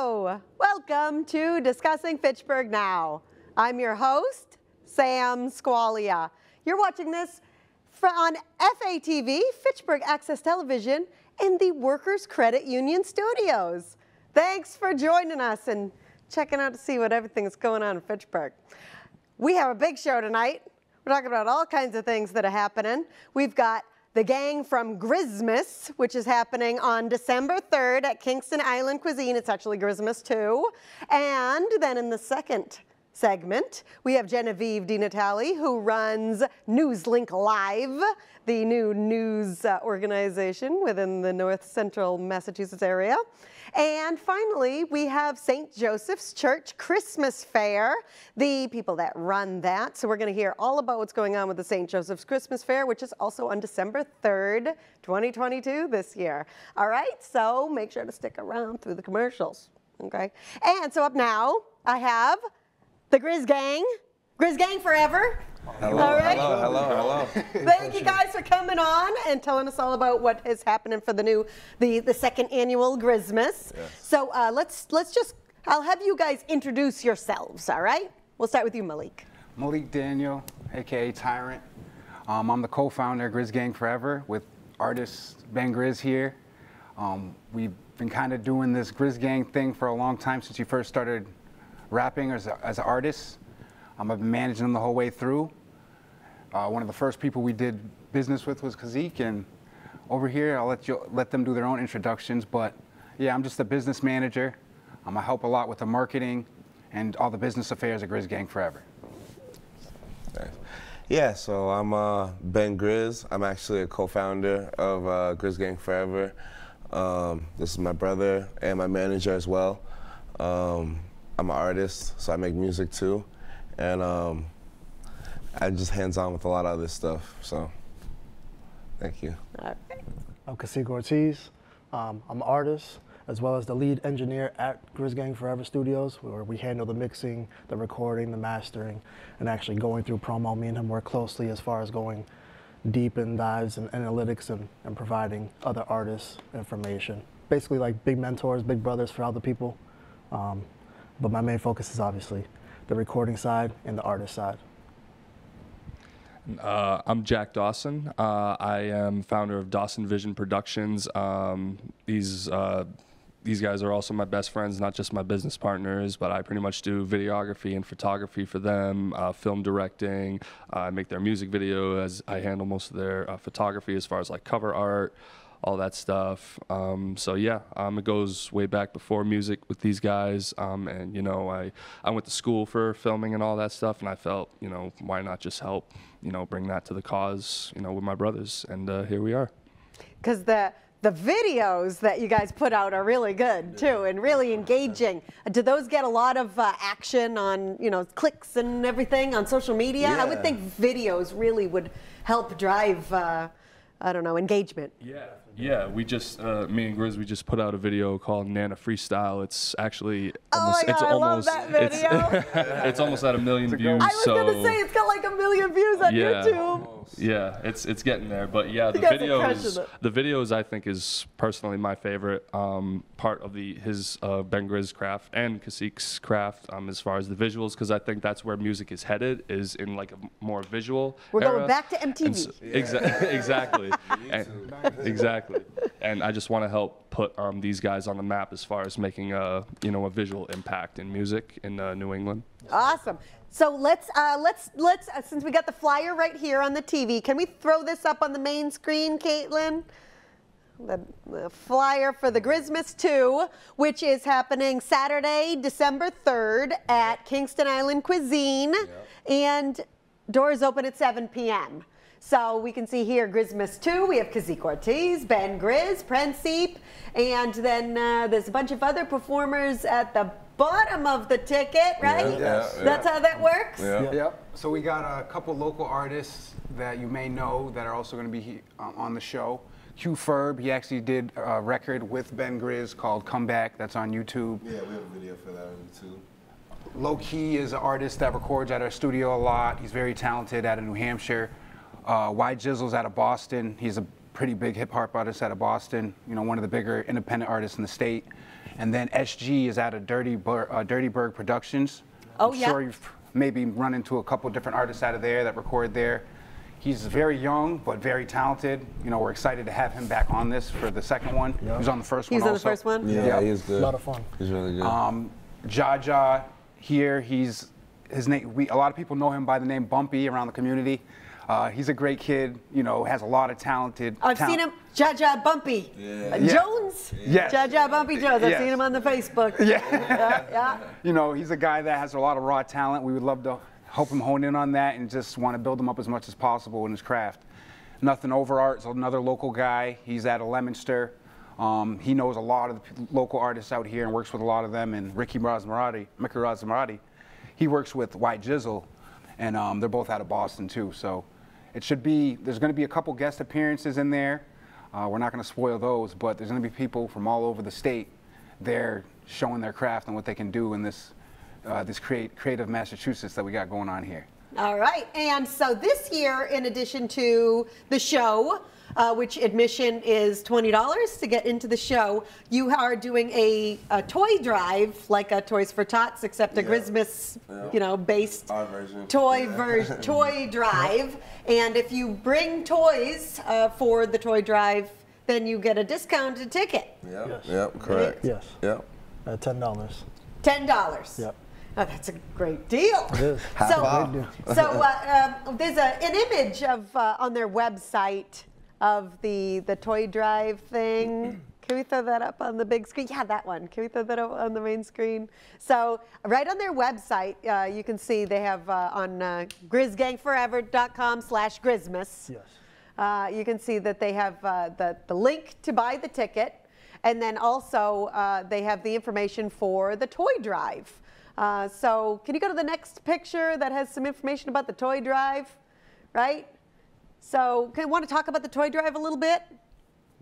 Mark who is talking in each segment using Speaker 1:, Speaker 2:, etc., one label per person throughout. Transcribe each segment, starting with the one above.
Speaker 1: Hello, welcome to Discussing Fitchburg Now. I'm your host, Sam Squalia. You're watching this on FATV, Fitchburg Access Television, in the Workers Credit Union studios. Thanks for joining us and checking out to see what everything's going on in Fitchburg. We have a big show tonight. We're talking about all kinds of things that are happening. We've got the gang from Grizzmass, which is happening on December 3rd at Kingston Island Cuisine. It's actually Grizzmass 2. And then in the second segment, we have Genevieve DiNatale, who runs NewsLink Live, the new news organization within the North Central Massachusetts area. And finally, we have St. Joseph's Church Christmas Fair, the people that run that. So we're going to hear all about what's going on with the St. Joseph's Christmas Fair, which is also on December 3rd, 2022 this year. All right, so make sure to stick around through the commercials, okay? And so up now, I have the Grizz Gang. Grizz Gang forever.
Speaker 2: Hello,
Speaker 1: all right.
Speaker 2: hello.
Speaker 1: Thank you guys for coming on and telling us all about what is happening for the second annual Grizzmass. Yes. So I'll have you guys introduce yourselves, all right? We'll start with you, Malik.
Speaker 3: Malik Daniel, AKA Tyrant. I'm the co-founder of Grizz Gang Forever with artist Ben Grizz here. We've been kind of doing this Grizz Gang thing for a long time since we first started rapping as an artist. I've been managing them the whole way through. One of the first people we did business with was Kaseek, and over here I'll let them do their own introductions. But yeah, I'm just a business manager. I help a lot with the marketing and all the business affairs of Grizz Gang Forever.
Speaker 2: Yeah, so I'm Ben Grizz. I'm actually a co-founder of Grizz Gang Forever. This is my brother and my manager as well. I'm an artist, so I make music too. And I'm just hands-on with a lot of other stuff, so thank you.
Speaker 1: Okay.
Speaker 4: I'm Kaseek Ortiz. I'm an artist, as well as the lead engineer at Grizz Gang Forever Studios, where we handle the mixing, the recording, the mastering, and actually going through promo. Me and him work closely as far as going deep in dives and analytics and providing other artists information. Basically like big mentors, big brothers for other people. But my main focus is obviously the recording side and the artist side.
Speaker 5: I'm Jack Dawson. I am founder of Dawson Vision Productions. These guys are also my best friends, not just my business partners, but I pretty much do videography and photography for them, film directing. I make their music video as I handle most of their photography as far as like cover art, all that stuff. So yeah, it goes way back before music with these guys. And you know, I went to school for filming and all that stuff, and I felt, you know, why not just help, you know, bring that to the cause, you know, with my brothers, and here we are. Because
Speaker 1: the videos that you guys put out are really good too, and really engaging. Do those get a lot of action on, you know, clicks and everything on social media? Yeah. I would think videos really would help drive, I don't know, engagement.
Speaker 5: Yeah, we just, me and Grizz, we just put out a video called Nana Freestyle. It's actually almost,
Speaker 1: I love that video.
Speaker 5: It's almost at 1 million views.
Speaker 1: I was gonna say it's got like 1 million views on YouTube.
Speaker 5: Yeah, it's getting there. But yeah, the videos I think is personally my favorite part of his Ben Grizz craft and Kaseek's craft as far as the visuals, because I think that's where music is headed, is in like a more visual
Speaker 1: We're
Speaker 5: era.
Speaker 1: going back to MTV.
Speaker 5: Exactly. Exactly. And I just want to help put these guys on the map as far as making a visual impact in music in New England.
Speaker 1: Awesome. So let's since we got the flyer right here on the TV, can we throw this up on the main screen, Caitlin? The flyer for the Grizzmass 2, which is happening Saturday, December 3rd at Kingston Island Cuisine, and doors open at 7 p.m. So we can see here Grizzmass 2, we have Kaseek Ortiz, Ben Grizz, Prenseep, and then there's a bunch of other performers at the bottom of the ticket, right?
Speaker 2: Yeah.
Speaker 1: That's how that works?
Speaker 3: Yeah. Yep. So we got a couple local artists that you may know that are also going to be on the show. Q Ferb, he actually did a record with Ben Grizz called Comeback, that's on YouTube.
Speaker 2: Yeah, we have a video for that on YouTube.
Speaker 3: Low Key is an artist that records at our studio a lot. He's very talented out of New Hampshire. Y Jizzle's out of Boston. He's a pretty big hip hop artist out of Boston. You know, one of the bigger independent artists in the state. And then SG is out of Dirty Bird Productions.
Speaker 1: Oh,
Speaker 3: I'm
Speaker 1: yeah.
Speaker 3: sure you've maybe run into a couple different artists out of there that record there. He's very young, but very talented. You know, we're excited to have him back on this for the second one.
Speaker 4: Yeah.
Speaker 3: He was on the first one
Speaker 1: He's
Speaker 3: also.
Speaker 1: on the first one?
Speaker 2: Yeah,
Speaker 3: Yep.
Speaker 2: he's good.
Speaker 4: A lot of fun.
Speaker 2: He's really good.
Speaker 3: Jaja here, his name, a lot of people know him by the name Bumpy around the community. He's a great kid, you know, has a lot of talented
Speaker 1: I've seen him, Jaja Bumpy Jones.
Speaker 3: Yes.
Speaker 1: Jaja Bumpy Jones. I've
Speaker 3: Yes.
Speaker 1: seen him on the Facebook.
Speaker 3: Yeah.
Speaker 1: Yeah.
Speaker 3: You know, he's a guy that has a lot of raw talent. We would love to help him hone in on that and just want to build him up as much as possible in his craft. Nothing Over Art's another local guy. He's out of Leominster. He knows a lot of the local artists out here and works with a lot of them. And Mickey Razmarati, he works with White Jizzle, and they're both out of Boston too. So it should be, there's going to be a couple guest appearances in there. We're not going to spoil those, but there's going to be people from all over the state there showing their craft and what they can do in this creative Massachusetts that we got going on here.
Speaker 1: All right, and so this year, in addition to the show, which admission is $20 to get into the show, you are doing a toy drive, like a Toys for Tots, except a Grizzmass, you know, based
Speaker 2: Our version.
Speaker 1: toy drive. And if you bring toys for the toy drive, then you get a discounted ticket.
Speaker 2: Yep.
Speaker 4: Yes.
Speaker 2: Yep. Correct.
Speaker 4: Yes.
Speaker 2: Yep.
Speaker 4: At $10.
Speaker 1: $10.
Speaker 4: Yep.
Speaker 1: Oh, that's a great deal.
Speaker 4: It is.
Speaker 1: So there's an image of on their website of the toy drive thing. Can we throw that up on the big screen? Yeah, that one. Can we throw that up on the main screen? So right on their website, you can see they have on grizzgangforever.com/Grizzmass.
Speaker 4: Yes.
Speaker 1: You can see that they have the link to buy the ticket, and then also they have the information for the toy drive. So can you go to the next picture that has some information about the toy drive, right? So want to talk about the toy drive a little bit?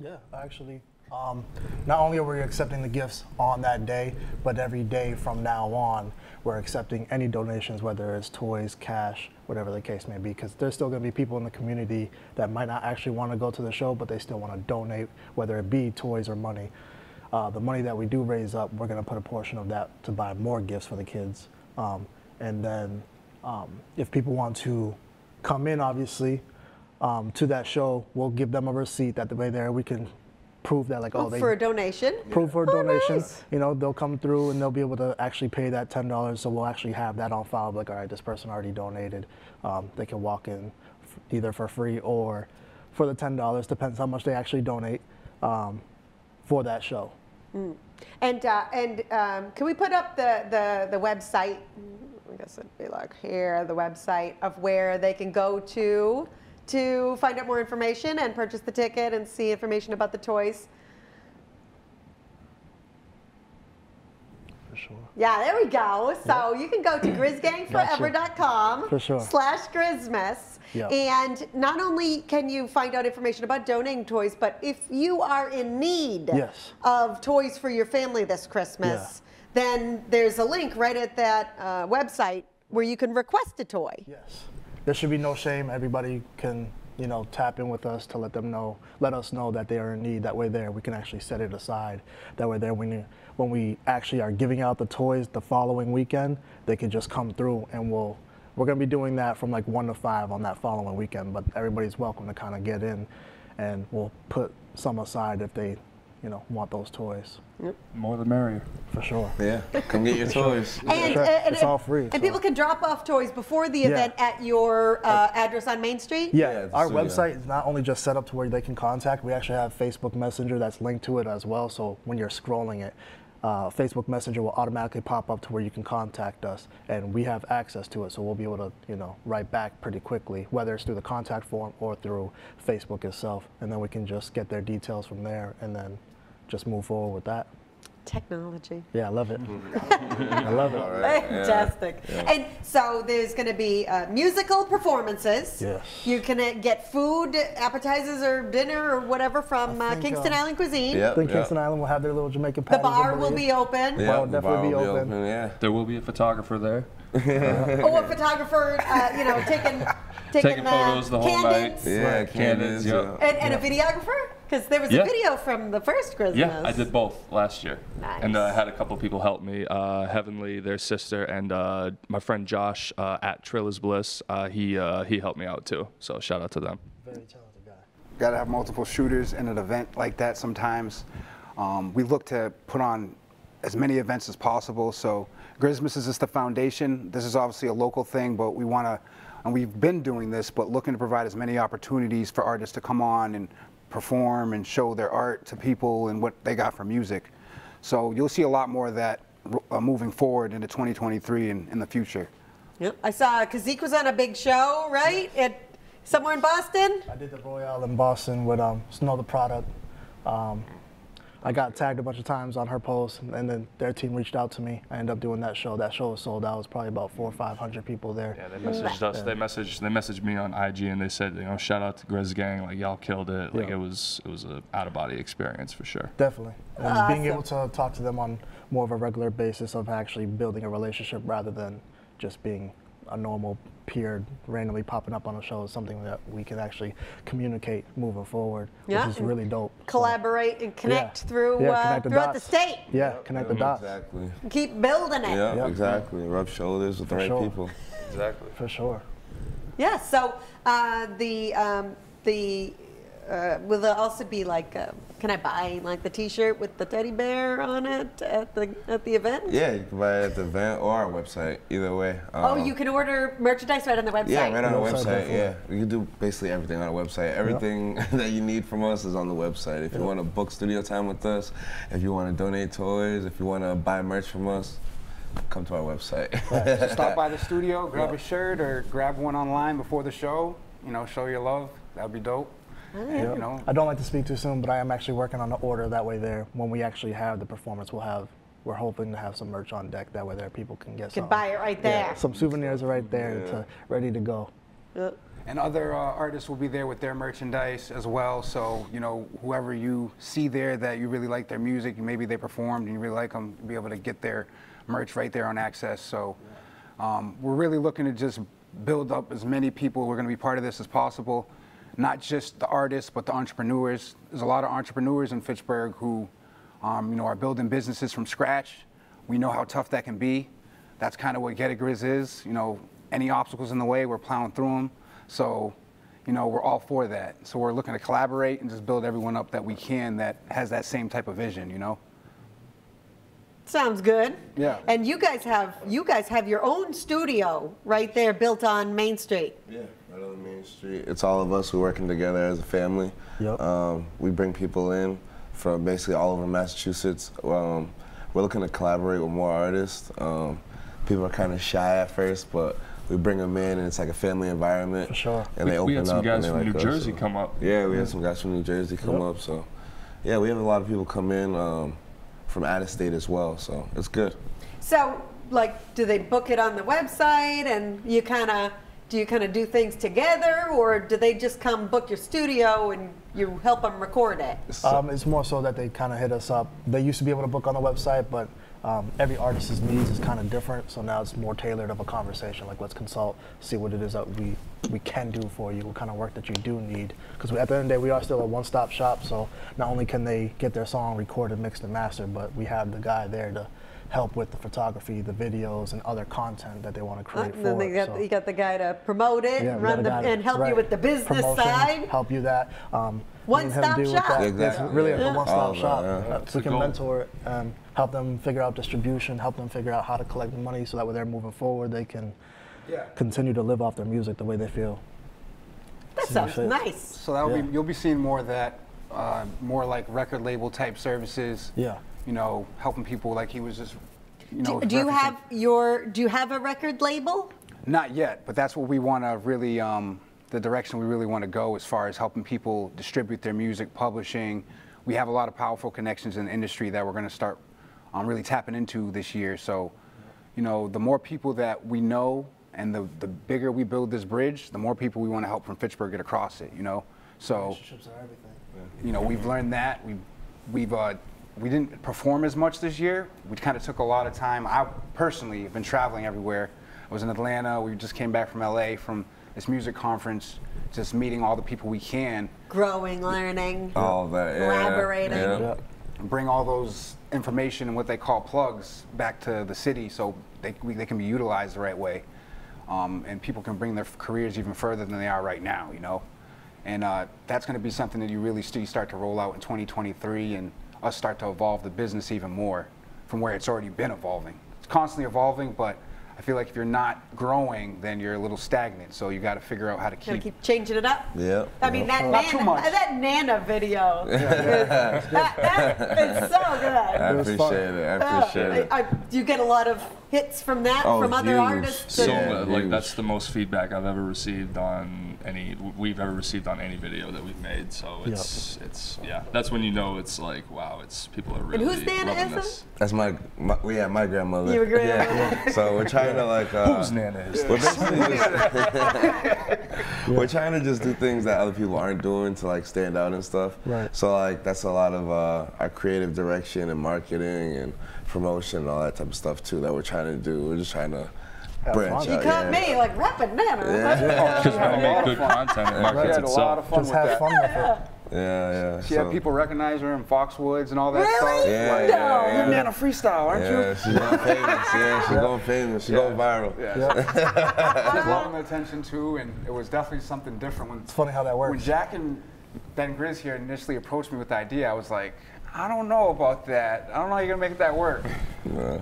Speaker 4: Yeah, actually. Not only are we accepting the gifts on that day, but every day from now on, we're accepting any donations, whether it's toys, cash, whatever the case may be, because there's still going to be people in the community that might not actually want to go to the show, but they still want to donate, whether it be toys or money. The money that we do raise up, we're going to put a portion of that to buy more gifts for the kids. And then if people want to come in, obviously, to that show, we'll give them a receipt that the way there we can prove that, like, oh, they
Speaker 1: for a donation.
Speaker 4: prove for a donation.
Speaker 1: Nice.
Speaker 4: You know, they'll come through and they'll be able to actually pay that $10. So we'll actually have that on file. Like, all right, this person already donated. They can walk in either for free or for the $10. Depends how much they actually donate for that show.
Speaker 1: Mm. And can we put up the website? I guess it'd be like here, the website of where they can go to find out more information and purchase the ticket and see information about the toys.
Speaker 4: For sure.
Speaker 1: Yeah, there we go. So you can go to grizzgangforever.com
Speaker 4: For sure.
Speaker 1: /Grizzmass.
Speaker 4: Yeah.
Speaker 1: And not only can you find out information about donating toys, but if you are in need
Speaker 4: Yes.
Speaker 1: of toys for your family this Christmas, then there's a link right at that website where you can request a toy.
Speaker 4: Yes. There should be no shame. Everybody can, you know, tap in with us to let us know that they are in need. That way there, we can actually set it aside. That way there, when we actually are giving out the toys the following weekend, they can just come through, and we're going to be doing that from like 1 to 5 on that following weekend. But everybody's welcome to kind of get in, and we'll put some aside if they, you know, want those toys.
Speaker 1: Yep.
Speaker 5: More the merrier.
Speaker 4: For sure.
Speaker 2: Yeah. Come get your toys.
Speaker 1: And,
Speaker 4: Sure. It's all free,
Speaker 1: And
Speaker 4: so.
Speaker 1: people can drop off toys before the event at your address on Main Street?
Speaker 4: Yeah,
Speaker 2: it's
Speaker 4: our
Speaker 2: true, yeah.
Speaker 4: website is not only just set up to where they can contact, we actually have Facebook Messenger that's linked to it as well. So when you're scrolling it, Facebook Messenger will automatically pop up to where you can contact us, and we have access to it. So we'll be able to, you know, write back pretty quickly, whether it's through the contact form or through Facebook itself. And then we can just get their details from there and then just move forward with that.
Speaker 1: Technology.
Speaker 4: Yeah, I love it. I love it.
Speaker 2: Right,
Speaker 1: Fantastic.
Speaker 2: yeah.
Speaker 1: And so there's going to be musical performances.
Speaker 4: Yes.
Speaker 1: You can get food, appetizers, or dinner, or whatever from
Speaker 4: I think,
Speaker 1: Kingston Island Cuisine.
Speaker 2: Yep.
Speaker 4: I think Kingston Island will have their little Jamaican
Speaker 1: The
Speaker 4: patties. I
Speaker 1: bar will
Speaker 4: believe.
Speaker 1: be open.
Speaker 2: Yeah,
Speaker 4: Bar will
Speaker 2: the
Speaker 4: definitely
Speaker 2: bar
Speaker 4: be
Speaker 2: will
Speaker 4: open.
Speaker 2: Yeah.
Speaker 5: There will be a photographer there.
Speaker 1: Oh, a photographer, you know, taking
Speaker 5: Taking photos the whole night.
Speaker 1: candids.
Speaker 2: Yeah,
Speaker 5: Candids,
Speaker 2: candids.
Speaker 5: yep.
Speaker 2: Yeah.
Speaker 1: And a videographer? Because there was a video from the first Grizzmass.
Speaker 5: Yeah, I did both last year.
Speaker 1: Nice.
Speaker 5: And I had a couple people help me. Heavenly, their sister, and my friend Josh at Trill is Bliss. He helped me out too. So shout out to them.
Speaker 4: Very talented guy.
Speaker 3: Got to have multiple shooters in an event like that sometimes. We look to put on as many events as possible. So Grizzmass is just the foundation. This is obviously a local thing, but we want to, and we've been doing this, but looking to provide as many opportunities for artists to come on and perform and show their art to people and what they got for music. So you'll see a lot more of that moving forward into 2023 and in the future.
Speaker 1: Yep. I saw Kaseek was on a big show, right? Somewhere in Boston?
Speaker 4: I did the Royale in Boston with Snow the Product. I got tagged a bunch of times on her post, and then their team reached out to me. I ended up doing that show. That show was sold out. It was probably about 400 or 500 people there.
Speaker 5: Yeah, they messaged us. They messaged me on IG, and they said, you know, shout out to Grizz Gang, like y'all killed it. Like it was a out of body experience for sure.
Speaker 4: Definitely. And being able to talk to them on more of a regular basis of actually building a relationship rather than just being a normal peer randomly popping up on a show is something that we can actually communicate moving forward, which is really dope.
Speaker 1: Collaborate and connect throughout the state.
Speaker 4: Yeah, connect the dots.
Speaker 2: Exactly.
Speaker 1: Keep building it.
Speaker 2: Yeah, exactly. Rub shoulders with the right people.
Speaker 5: Exactly.
Speaker 4: For sure.
Speaker 1: Yeah, so will there also be like, can I buy like the T-shirt with the teddy bear on it at the event?
Speaker 2: Yeah, you can buy it at the event or our website, either way.
Speaker 1: You can order merchandise right on the website?
Speaker 2: Yeah, right on the website, yeah. You can do basically everything on the website. Everything that you need from us is on the website. If you want to book studio time with us, if you want to donate toys, if you want to buy merch from us, come to our website.
Speaker 3: So stop by the studio, grab a shirt, or grab one online before the show. You know, show your love. That would be dope.
Speaker 4: You know, I don't like to speak too soon, but I am actually working on the order. That way there, when we actually have the performance, we're hoping to have some merch on deck. That way there, people can get some.
Speaker 1: Buy it right there.
Speaker 4: Yeah, some souvenirs are right there, ready to go.
Speaker 3: And other artists will be there with their merchandise as well. So, you know, whoever you see there that you really like their music, maybe they performed and you really like them, be able to get their merch right there on Access. So we're really looking to just build up as many people who are going to be part of this as possible. Not just the artists, but the entrepreneurs. There's a lot of entrepreneurs in Fitchburg who, you know, are building businesses from scratch. We know how tough that can be. That's kind of what Get It Grizz is. You know, any obstacles in the way, we're plowing through them. So, you know, we're all for that. So we're looking to collaborate and just build everyone up that we can that has that same type of vision, you know?
Speaker 1: Sounds good.
Speaker 3: Yeah.
Speaker 1: And you guys have your own studio right there built on Main Street.
Speaker 2: Yeah, right on the Main Street. It's all of us. We're working together as a family.
Speaker 4: Yep.
Speaker 2: We bring people in from basically all over Massachusetts. We're looking to collaborate with more artists. People are kind of shy at first, but we bring them in, and it's like a family environment.
Speaker 4: For sure.
Speaker 2: And they open up.
Speaker 5: We had some guys from New
Speaker 2: us,
Speaker 5: Jersey come up.
Speaker 2: Yeah, we had some guys from New Jersey come up. So, yeah, we have a lot of people come in from out of state as well. So it's good.
Speaker 1: So, like, do they book it on the website, and do you kind of do things together, or do they just come book your studio and you help them record it?
Speaker 4: It's more so that they kind of hit us up. They used to be able to book on the website, but every artist's needs is kind of different. So now it's more tailored of a conversation. Like, let's consult, see what it is that we can do for you, what kind of work that you do need. Because at the end of the day, we are still a one-stop shop. So not only can they get their song recorded, mixed, and mastered, but we have the guy there to help with the photography, the videos, and other content that they want to create
Speaker 1: and then
Speaker 4: for
Speaker 1: you got the guy to promote it, and help you with the business
Speaker 4: promotion,
Speaker 1: side.
Speaker 4: Help you that.
Speaker 1: One-stop shop.
Speaker 2: Exactly.
Speaker 4: It's really a one-stop shop.
Speaker 5: Yeah.
Speaker 4: We can mentor it and help them figure out distribution, help them figure out how to collect the money so that when they're moving forward, they can continue to live off their music the way they feel.
Speaker 1: That sounds nice.
Speaker 3: So that'll be, you'll be seeing more of that, more like record label type services.
Speaker 4: Yeah.
Speaker 3: You know, helping people like he was just, you know.
Speaker 1: Do you have a record label?
Speaker 3: Not yet, but that's what we want to really, the direction we really want to go as far as helping people distribute their music, publishing. We have a lot of powerful connections in the industry that we're going to start really tapping into this year. So, you know, the more people that we know and the bigger we build this bridge, the more people we want to help from Fitchburg get across it, you know? So,
Speaker 4: relationships are everything.
Speaker 3: You know, we've learned that. We didn't perform as much this year. We kind of took a lot of time. I personally have been traveling everywhere. I was in Atlanta. We just came back from LA from this music conference, just meeting all the people we can.
Speaker 1: Growing, learning,
Speaker 2: All that, yeah.
Speaker 1: collaborating.
Speaker 2: Yeah.
Speaker 3: Bring all those information and what they call plugs back to the city so they can be utilized the right way. And people can bring their careers even further than they are right now, you know? And that's going to be something that you really start to roll out in 2023 and us start to evolve the business even more from where it's already been evolving. It's constantly evolving, but I feel like if you're not growing, then you're a little stagnant. So you got to figure out how to
Speaker 1: keep changing it up.
Speaker 2: Yeah.
Speaker 1: I mean, that
Speaker 3: Not too much.
Speaker 1: that Nana video, that is so good.
Speaker 2: I appreciate it. I appreciate it.
Speaker 1: Do you get a lot of hits from that, from other
Speaker 2: huge.
Speaker 1: artists?
Speaker 5: So
Speaker 2: Yeah,
Speaker 5: like
Speaker 2: huge.
Speaker 5: that's the most feedback I've ever received on we've ever received on any video that we've made. So it's yeah, that's when you know it's like, wow, it's people are really
Speaker 1: whose Nana
Speaker 5: loving
Speaker 1: is
Speaker 5: this.
Speaker 2: That's my grandmother.
Speaker 1: Your grandmother.
Speaker 2: Yeah. So we're trying to like.
Speaker 5: Whose Nana is
Speaker 2: We're
Speaker 5: this?
Speaker 2: basically just, we're trying to just do things that other people aren't doing to like stand out and stuff.
Speaker 4: Right.
Speaker 2: So like that's a lot of our creative direction and marketing and promotion and all that type of stuff too that we're trying to do. We're just trying to branch
Speaker 1: You
Speaker 2: out.
Speaker 1: caught me like repping Nana.
Speaker 2: Yeah.
Speaker 5: Just want to make good content and markets
Speaker 3: had a lot of
Speaker 5: itself.
Speaker 3: fun
Speaker 4: Just
Speaker 3: with
Speaker 4: have
Speaker 3: that.
Speaker 4: fun with it.
Speaker 2: Yeah.
Speaker 3: She had people recognize her in Foxwoods and all that stuff.
Speaker 1: Really?
Speaker 2: Yeah,
Speaker 3: Like,
Speaker 2: yeah.
Speaker 3: You're Nana Freestyle, aren't you?
Speaker 2: Yeah, she's going famous. Yeah, she's going famous. She's going viral.
Speaker 3: Yeah. She's loving the attention too, and it was definitely something different when.
Speaker 4: It's funny how that
Speaker 3: When
Speaker 4: works.
Speaker 3: Jack and Ben Grizz here initially approached me with the idea, I was like, I don't know about that. I don't know how you're gonna make that work.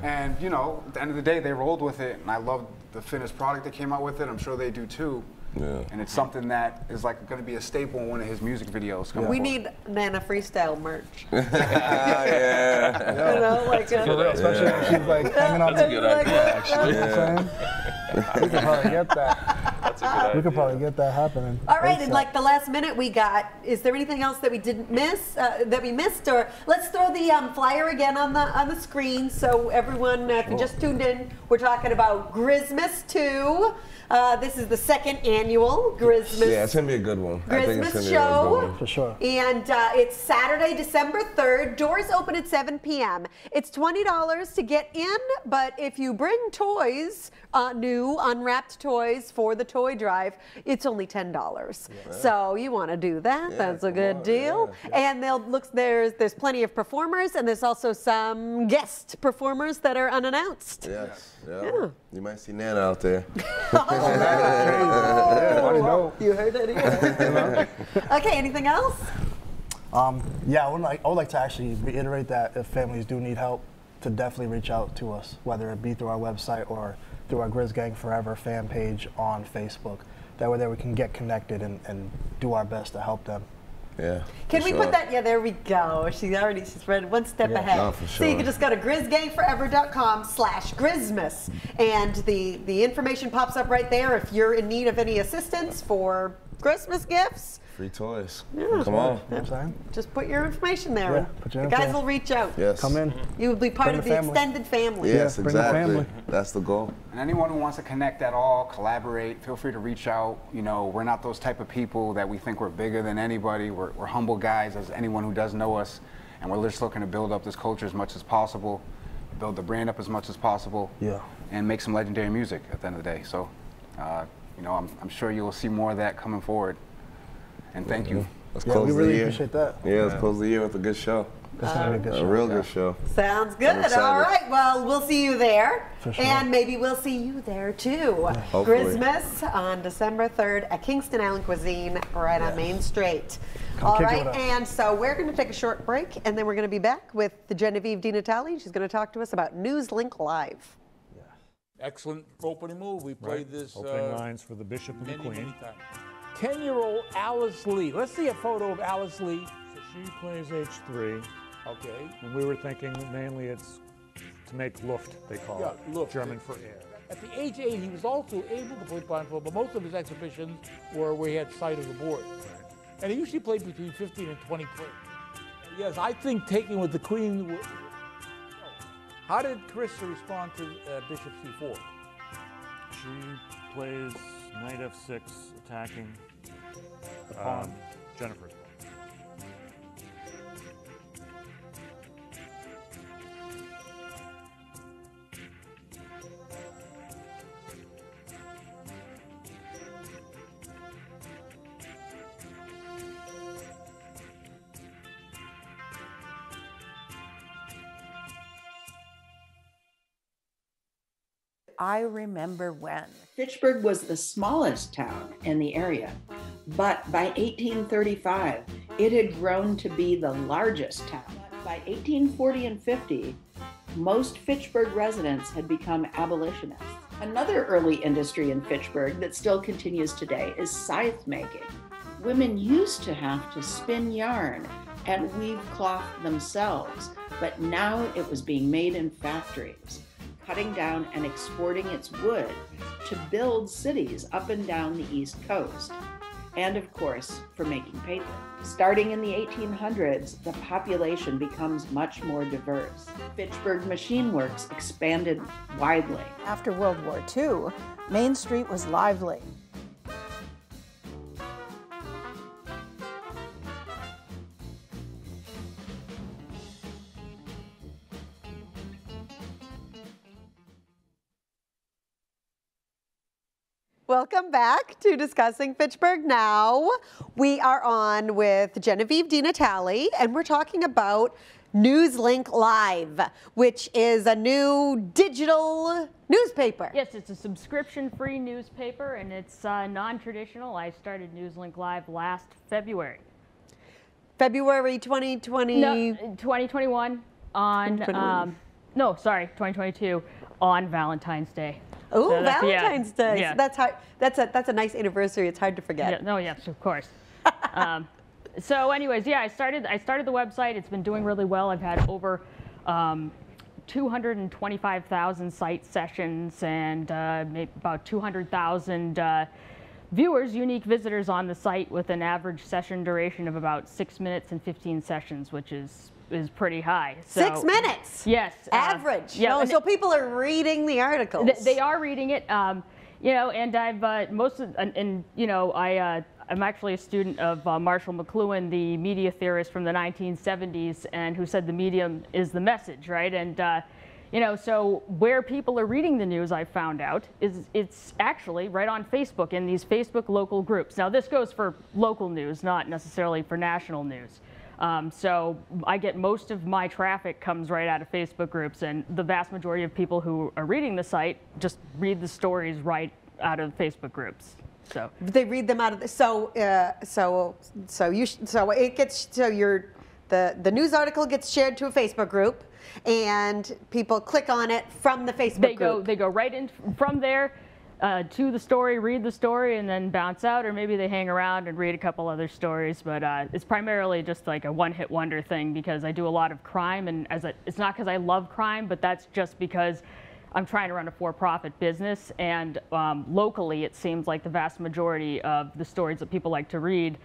Speaker 3: And you know, at the end of the day, they rolled with it, and I loved the finished product that came out with it. I'm sure they do too.
Speaker 2: Yeah.
Speaker 3: And it's something that is like going to be a staple in one of his music videos.
Speaker 1: We need Nana Freestyle merch.
Speaker 2: Yeah.
Speaker 1: You know, like
Speaker 4: Especially when she's like hanging out.
Speaker 5: That's a good idea, actually.
Speaker 4: You know what I'm saying? We could probably get that.
Speaker 5: That's a good idea.
Speaker 4: We could probably get that happening.
Speaker 1: All right, and
Speaker 4: ASAP.
Speaker 1: like the last minute we got, is there anything else that we didn't miss, that we missed? Or let's throw the flyer again on the screen so everyone, if you just tuned in, we're talking about Grizzmass 2. This is the second annual Grizzmass.
Speaker 2: Yeah, it's gonna be a good one. I think it's
Speaker 1: Grizzmass
Speaker 2: gonna be a good
Speaker 1: show.
Speaker 2: one.
Speaker 4: For sure.
Speaker 1: And it's Saturday, December 3rd. Doors open at 7 p.m. It's $20 to get in, but if you bring toys, new unwrapped toys for the toy drive, it's only $10. So you want to do that?
Speaker 2: Yeah,
Speaker 1: That's a
Speaker 2: come
Speaker 1: good
Speaker 2: on,
Speaker 1: deal.
Speaker 2: yeah.
Speaker 1: And there's plenty of performers, and there's also some guest performers that are unannounced.
Speaker 2: Yes.
Speaker 1: Yeah.
Speaker 2: Yeah. You might see Nana out there.
Speaker 1: You heard it here. Okay, anything else?
Speaker 4: Yeah, I would like to actually reiterate that if families do need help, to definitely reach out to us, whether it be through our website or through our Grizz Gang Forever fan page on Facebook. That way there we can get connected and do our best to help them.
Speaker 2: Yeah.
Speaker 1: Can
Speaker 2: for
Speaker 1: we
Speaker 2: sure.
Speaker 1: put that? Yeah, there we go. She's read one step ahead.
Speaker 2: no, for
Speaker 1: So you
Speaker 2: sure.
Speaker 1: can just go to grizzgangforever.com/Grizzmass, and the information pops up right there if you're in need of any assistance for Christmas gifts.
Speaker 2: Free toys.
Speaker 1: Yeah.
Speaker 2: Come on.
Speaker 4: You know what I'm saying?
Speaker 1: Just put your information there.
Speaker 4: Yeah,
Speaker 1: and
Speaker 4: put your
Speaker 1: the guys
Speaker 4: info.
Speaker 1: will reach out.
Speaker 2: Yes.
Speaker 4: Come in.
Speaker 1: You will be part
Speaker 4: Bring
Speaker 1: of
Speaker 4: the
Speaker 1: the
Speaker 4: family.
Speaker 1: extended family.
Speaker 2: Yes,
Speaker 4: bring the
Speaker 2: exactly.
Speaker 4: family.
Speaker 2: That's the goal.
Speaker 3: And anyone who wants to connect at all, collaborate, feel free to reach out. You know, we're not those type of people that we think we're bigger than anybody. We're humble guys, as anyone who does know us. And we're just looking to build up this culture as much as possible, build the brand up as much as possible,
Speaker 4: Yeah.
Speaker 3: and make some legendary music at the end of the day. So, you know, I'm sure you'll see more of that coming forward. And thank you.
Speaker 2: Let's
Speaker 4: Yeah,
Speaker 2: close
Speaker 4: we
Speaker 2: the
Speaker 4: really
Speaker 2: year.
Speaker 4: appreciate that.
Speaker 2: Yeah, let's close the year with a good show.
Speaker 4: That's gonna be a good
Speaker 2: A
Speaker 4: show.
Speaker 2: real good show.
Speaker 1: Sounds
Speaker 2: I'm
Speaker 1: good.
Speaker 2: excited.
Speaker 1: All right. Well, we'll see you there.
Speaker 4: For sure.
Speaker 1: And maybe we'll see you there too.
Speaker 2: Hopefully.
Speaker 1: Grizzmass on December 3rd at Kingston Island Cuisine right on Main Street.
Speaker 4: Come
Speaker 1: All
Speaker 4: kick it
Speaker 1: right.
Speaker 4: with us.
Speaker 1: And so we're going to take a short break, and then we're going to be back with the Genevieve DiNatale. She's going to talk to us about NewsLink Live.
Speaker 6: Excellent opening move. We played this
Speaker 7: Opening lines for the Bishop and the
Speaker 6: many,
Speaker 7: Queen.
Speaker 6: many times. 10-year-old Alice Lee. Let's see a photo of Alice Lee.
Speaker 7: So she plays H3,
Speaker 6: Okay.
Speaker 7: and we were thinking that mainly it's to make Luft, they call
Speaker 6: Yeah,
Speaker 7: it,
Speaker 6: Luft.
Speaker 7: German for air.
Speaker 6: At the age 8, he was also able to play blindfold, but most of his exhibitions were where he had sight of the board. And he usually played between 15 and 20 players. Yes, I think taking with the Queen. How did Carissa respond to Bishop C4?
Speaker 7: She plays Knight F6, attacking the pawn, Jennifer's pawn.
Speaker 8: I remember when.
Speaker 9: Fitchburg was the smallest town in the area, but by 1835, it had grown to be the largest town. By 1840 and 50, most Fitchburg residents had become abolitionists. Another early industry in Fitchburg that still continues today is scythe making. Women used to have to spin yarn and weave cloth themselves, but now it was being made in factories, cutting down and exporting its wood to build cities up and down the East Coast, and of course, for making paper. Starting in the 1800s, the population becomes much more diverse. Fitchburg Machine Works expanded widely.
Speaker 8: After World War II, Main Street was lively.
Speaker 1: Welcome back to Discussing Fitchburg Now. We are on with Genevieve DiNatale, and we're talking about NewsLink Live, which is a new digital newspaper.
Speaker 10: Yes, it's a subscription-free newspaper, and it's non-traditional. I started NewsLink Live last February.
Speaker 1: February 2020?
Speaker 10: No, 2021 on, 2022 on Valentine's Day.
Speaker 1: Oh,
Speaker 10: So
Speaker 1: Valentine's Day.
Speaker 10: Yeah.
Speaker 1: So that's hard. That's a nice anniversary. It's hard to forget.
Speaker 10: Yeah, no, yes, of course. So anyways, yeah, I started the website. It's been doing really well. I've had over 225,000 site sessions and about 200,000 viewers, unique visitors on the site, with an average session duration of about 6 minutes and 15 sessions, which is pretty high. So,
Speaker 1: 6 minutes?
Speaker 10: Yes.
Speaker 1: Average?
Speaker 10: Yeah.
Speaker 1: So people are reading the articles?
Speaker 10: They are reading it, you know, and I've I'm actually a student of Marshall McLuhan, the media theorist from the 1970s, and who said the medium is the message, right? And you know, so where people are reading the news, I found out, is it's actually right on Facebook in these Facebook local groups. Now this goes for local news, not necessarily for national news. So I get most of my traffic comes right out of Facebook groups, and the vast majority of people who are reading the site just read the stories right out of Facebook groups. So
Speaker 1: they read them out of the, the news article gets shared to a Facebook group, and people click on it from the Facebook group.
Speaker 10: They go right in from there to the story, read the story, and then bounce out, or maybe they hang around and read a couple other stories. But it's primarily just like a one-hit wonder thing, because I do a lot of crime, and it's not because I love crime, but that's just because I'm trying to run a for-profit business, and locally it seems like the vast majority of the stories that people like to read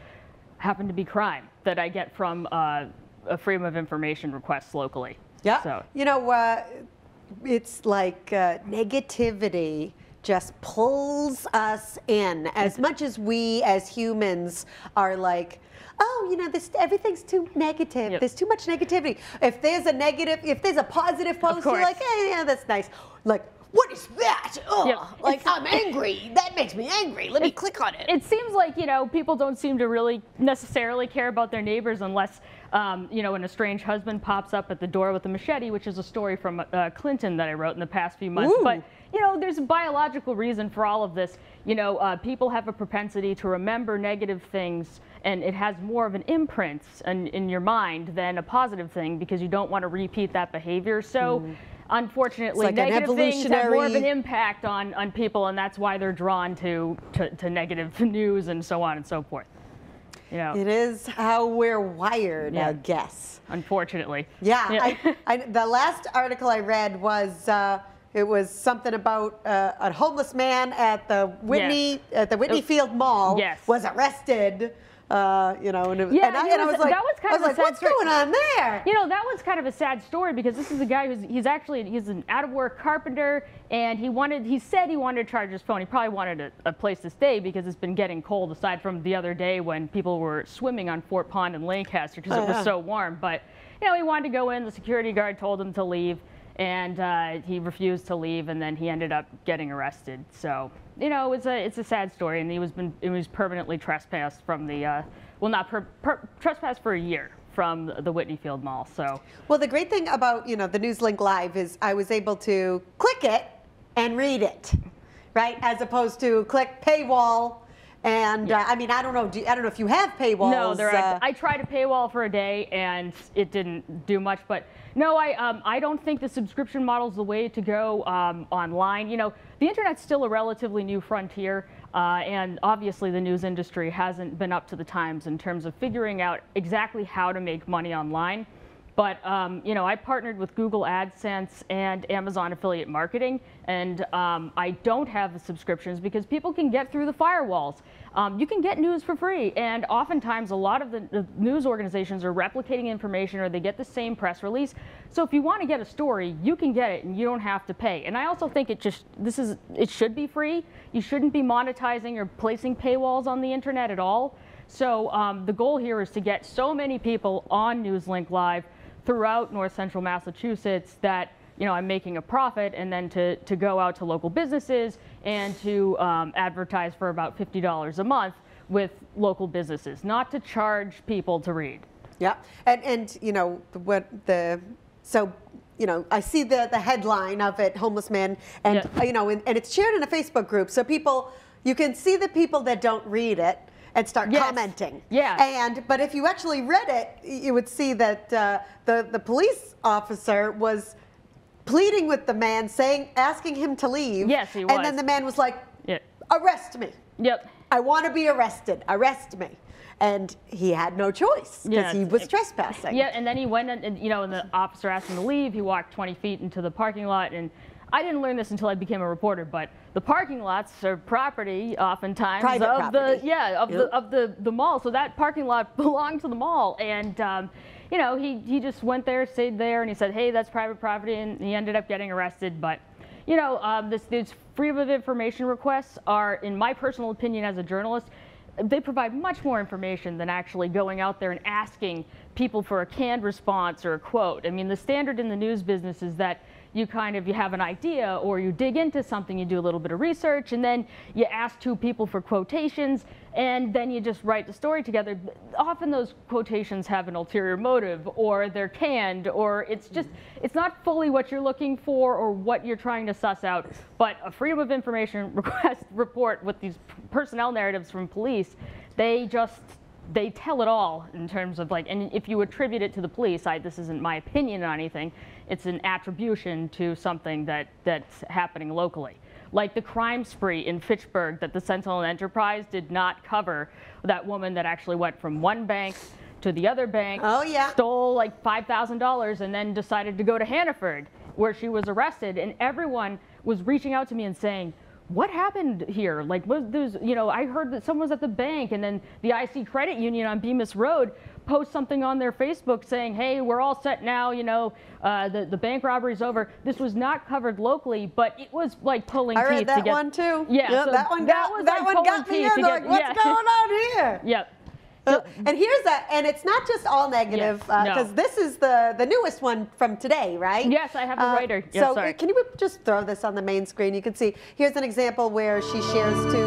Speaker 10: happen to be crime that I get from a freedom of information requests locally.
Speaker 1: Yeah,
Speaker 10: so.
Speaker 1: You know, it's like negativity just pulls us in as much as we as humans are like, oh, you know, everything's too negative. Yep. There's too much negativity. If there's a positive post, you're like, hey, yeah, that's nice. Like, what is that? Oh, yep. Like, I'm angry. That makes me angry. Let me click on it.
Speaker 10: It seems like, you know, people don't seem to really necessarily care about their neighbors unless, you know, an estranged husband pops up at the door with a machete, which is a story from Clinton that I wrote in the past few months.
Speaker 1: Ooh.
Speaker 10: But, you know, there's a biological reason for all of this. You know, people have a propensity to remember negative things, and it has more of an imprint in your mind than a positive thing, because you don't want to repeat that behavior. So, unfortunately, like negative things have more of an impact on people, and that's why they're drawn to negative news and so on and so forth. You know,
Speaker 1: it is how we're wired, I guess.
Speaker 10: Unfortunately.
Speaker 1: Yeah. The last article I read was it was something about a homeless man at the Whitney Field Mall was arrested. You know, and it was, I was like, what's going on there?
Speaker 10: You know, that was kind of a sad story, because this is a guy he's an out-of-work carpenter, and he said he wanted to charge his phone. He probably wanted a place to stay, because it's been getting cold, aside from the other day when people were swimming on Fort Pond in Lancaster because it was so warm. But, you know, he wanted to go in. The security guard told him to leave, and he refused to leave, and then he ended up getting arrested. So, you know, it's a sad story, and he was permanently trespassed from the trespassed for a year from the Whitney Field Mall. So,
Speaker 1: well, the great thing about, you know, the NewsLink Live is I was able to click it and read it, right? As opposed to click paywall. And I mean, I don't know. I don't know if you have paywalls.
Speaker 10: No, I tried a paywall for a day and it didn't do much. But no, I don't think the subscription model is the way to go online. You know, the internet's still a relatively new frontier, and obviously the news industry hasn't been up to the times in terms of figuring out exactly how to make money online. But, you know, I partnered with Google AdSense and Amazon affiliate marketing, and I don't have the subscriptions because people can get through the firewalls. You can get news for free, and oftentimes a lot of the news organizations are replicating information or they get the same press release. So if you want to get a story, you can get it and you don't have to pay. And I also think it should be free. You shouldn't be monetizing or placing paywalls on the internet at all. So the goal here is to get so many people on NewsLink Live throughout North Central Massachusetts that, you know, I'm making a profit, and then to go out to local businesses and to advertise for about $50 a month with local businesses, not to charge people to read.
Speaker 1: Yeah, and you know you know, I see the headline of it, homeless man, and you know, and it's shared in a Facebook group, so you can see the people that don't read it and start commenting.
Speaker 10: Yeah.
Speaker 1: But if you actually read it, you would see that the police officer was pleading with the man, asking him to leave.
Speaker 10: Yes, he was.
Speaker 1: And then the man was like, "Arrest me.
Speaker 10: Yep.
Speaker 1: I want to be arrested. Arrest me." And he had no choice because he was trespassing.
Speaker 10: Yeah, and then he went and, you know, and the officer asked him to leave. He walked 20 feet into the parking lot, and I didn't learn this until I became a reporter, but the parking lots are property oftentimes
Speaker 1: Private
Speaker 10: of
Speaker 1: property.
Speaker 10: the mall. So that parking lot belonged to the mall, and you know, he just went there, stayed there, and he said, "Hey, that's private property," and he ended up getting arrested. But you know, these freedom of information requests are, in my personal opinion as a journalist, they provide much more information than actually going out there and asking people for a canned response or a quote. I mean, the standard in the news business is that you have an idea, or you dig into something, you do a little bit of research, and then you ask two people for quotations, and then you just write the story together. Often those quotations have an ulterior motive, or they're canned, or it's not fully what you're looking for or what you're trying to suss out. But a freedom of information report with these personnel narratives from police, they tell it all in terms of, like, and if you attribute it to the police, this isn't my opinion on anything, it's an attribution to something that's happening locally. Like the crime spree in Fitchburg that the Sentinel and Enterprise did not cover, that woman that actually went from one bank to the other bank, stole like $5,000 and then decided to go to Hannaford, where she was arrested, and everyone was reaching out to me and saying, "What happened here? Like, you know, I heard that someone was at the bank," and then the IC Credit Union on Bemis Road post something on their Facebook saying, "Hey, we're all set now, you know, the bank robbery's over." This was not covered locally, but it was like pulling teeth.
Speaker 1: I read that one too.
Speaker 10: Yeah,
Speaker 1: so
Speaker 10: that one
Speaker 1: got me in, like, what's going on here?
Speaker 10: Yep.
Speaker 1: And here's that, and it's not just all negative, because this is the newest one from today, right?
Speaker 10: Yes, I have the writer.
Speaker 1: So can you just throw this on the main screen? You can see, here's an example where she shares to,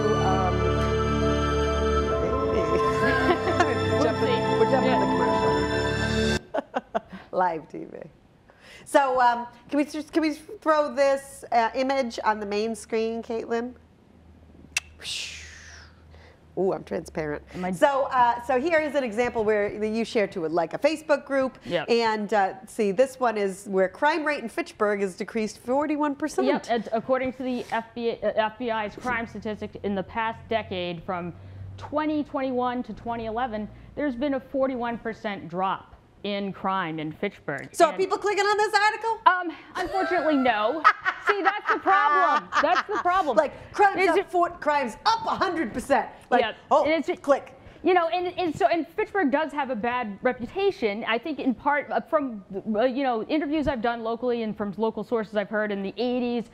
Speaker 1: we're jumping to the commercial. Live TV. So can we throw this image on the main screen, Caitlin? Ooh, I'm transparent. So here is an example where you share to like a Facebook group.
Speaker 10: Yep.
Speaker 1: And see, this one is where crime rate in Fitchburg has decreased 41%.
Speaker 10: Yep, and according to the FBI's crime statistics in the past decade, from 2021 to 2011, there's been a 41% drop in crime in Fitchburg.
Speaker 1: So are people clicking on this article?
Speaker 10: Unfortunately, no. See, that's the problem. That's the problem.
Speaker 1: Like, crimes up 100%. Like, click.
Speaker 10: You know, and Fitchburg does have a bad reputation. I think in part from you know, interviews I've done locally and from local sources I've heard in the 80s,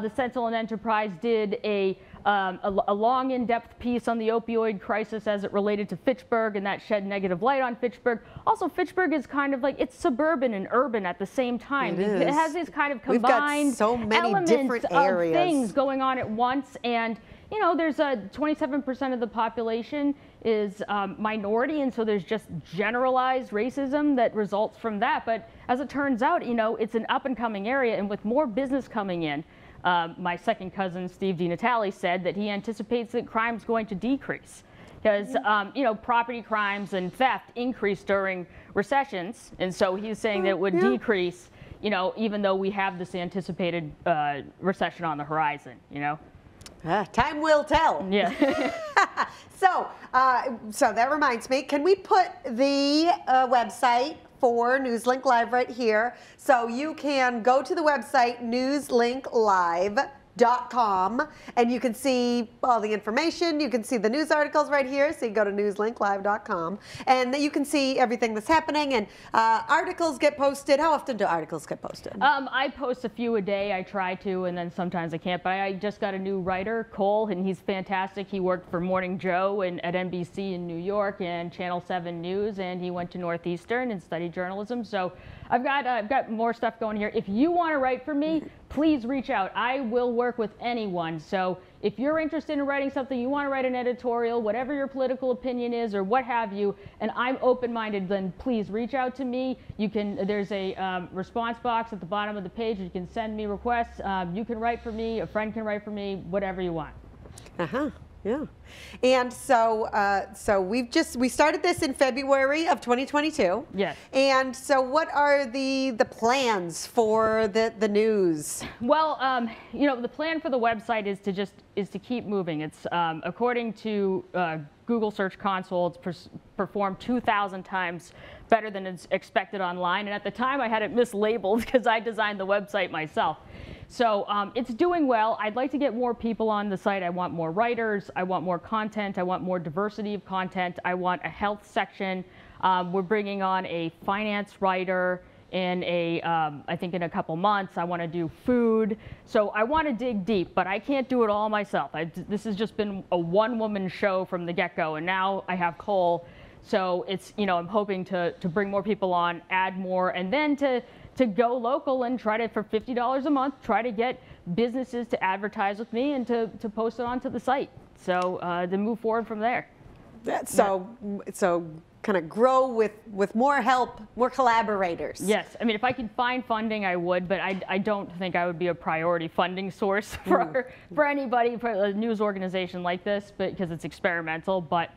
Speaker 10: the Sentinel and Enterprise did a long, in-depth piece on the opioid crisis as it related to Fitchburg, and that shed negative light on Fitchburg. Also, Fitchburg is kind of like, it's suburban and urban at the same time. It has these kind of combined
Speaker 1: so many different areas
Speaker 10: of things going on at once, and you know, there's 27% of the population is minority, and so there's just generalized racism that results from that. But as it turns out, you know, it's an up-and-coming area, and with more business coming in, my second cousin, Steve DiNatale, said that he anticipates that crime's going to decrease. Because, you know, property crimes and theft increase during recessions. And so he's saying that it would decrease, you know, even though we have this anticipated recession on the horizon, you know.
Speaker 1: Time will tell.
Speaker 10: Yeah.
Speaker 1: So that reminds me, can we put the website for NewsLink Live right here? So you can go to the website newslinklive.com and you can see all the information. You can see the news articles right here. So you go to newslinklive.com and you can see everything that's happening, and articles get posted. How often do articles get posted?
Speaker 10: I post a few a day. I try to, and then sometimes I can't. But I just got a new writer, Cole, and he's fantastic. He worked for Morning Joe and at NBC in New York and Channel 7 News, and he went to Northeastern and studied journalism. So I've got more stuff going here. If you want to write for me, please reach out. I will work with anyone. So if you're interested in writing something, you want to write an editorial, whatever your political opinion is or what have you, and I'm open-minded, then please reach out to me. You can, there's a response box at the bottom of the page. You can send me requests. You can write for me. A friend can write for me, whatever you want.
Speaker 1: Yeah. And so we started this in February of 2022.
Speaker 10: Yes.
Speaker 1: And so what are the plans for the news?
Speaker 10: Well, you know, the plan for the website is to keep moving. It's according to Google Search Console, it's performed 2,000 times better than it's expected online. And at the time, I had it mislabeled because I designed the website myself. So it's doing well. I'd like to get more people on the site. I want more writers. I want more content. I want more diversity of content. I want a health section. We're bringing on a finance writer in I think in a couple months. I want to do food. So I want to dig deep, but I can't do it all myself. This has just been a one-woman show from the get-go, and now I have Cole. So it's, you know, I'm hoping to bring more people on, add more, and then to go local and try to, for $50 a month, try to get businesses to advertise with me and to post it onto the site. So to move forward from there.
Speaker 1: So kind of grow with more help, more collaborators.
Speaker 10: Yes, I mean, if I could find funding, I would, but I don't think I would be a priority funding source for anybody, for a news organization like this, because it's experimental. But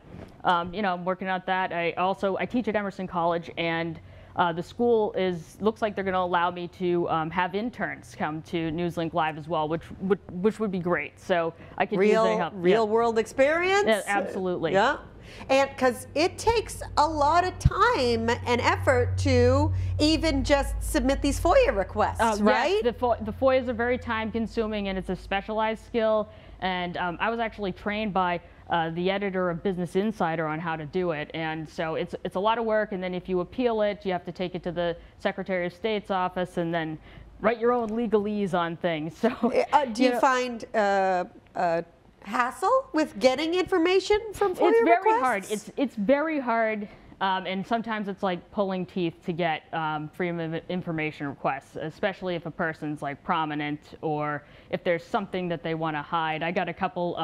Speaker 10: you know, I'm working on that. I teach at Emerson College, and the school looks like they're going to allow me to have interns come to NewsLink Live as well, which would be great. So I could use any help.
Speaker 1: Real world experience.
Speaker 10: Yeah, absolutely.
Speaker 1: Yeah. And because it takes a lot of time and effort to even just submit these FOIA requests, right?
Speaker 10: Yes, the FOIAs are very time consuming, and it's a specialized skill. And I was actually trained by the editor of Business Insider on how to do it. And so it's a lot of work. And then if you appeal it, you have to take it to the Secretary of State's office and then write your own legalese on things. So
Speaker 1: do you find hassle with getting information from FOIA
Speaker 10: requests? It's very
Speaker 1: requests?
Speaker 10: hard. It's very hard, and sometimes it's like pulling teeth to get freedom of information requests, especially if a person's like prominent or if there's something that they want to hide. I got a couple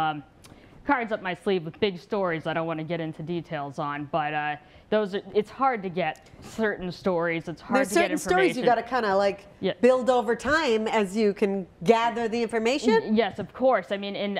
Speaker 10: cards up my sleeve with big stories I don't want to get into details on, but it's hard to get certain stories. It's hard to get information. There's certain stories
Speaker 1: you got to kind of like build over time as you can gather the information.
Speaker 10: Yes, of course. I mean,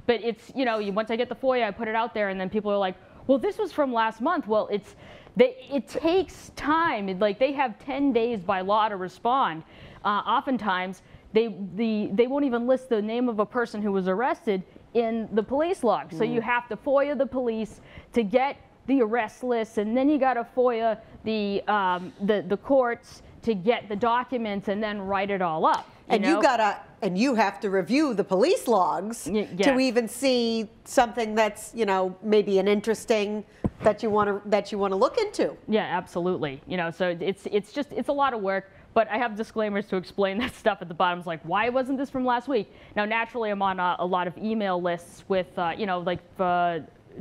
Speaker 10: but it's, you know, once I get the FOIA, I put it out there, and then people are like, well, this was from last month. Well, it takes time. Like, they have 10 days by law to respond. Oftentimes, they won't even list the name of a person who was arrested in the police log. So you have to FOIA the police to get the arrest list, and then you got to FOIA the courts to get the documents and then write it all up.
Speaker 1: You have to review the police logs to even see something that's, you know, maybe an interesting that you want to look into.
Speaker 10: Yeah, absolutely. You know, so it's a lot of work. But I have disclaimers to explain that stuff at the bottom. It's like, why wasn't this from last week? Now, naturally, I'm on a lot of email lists with, you know, like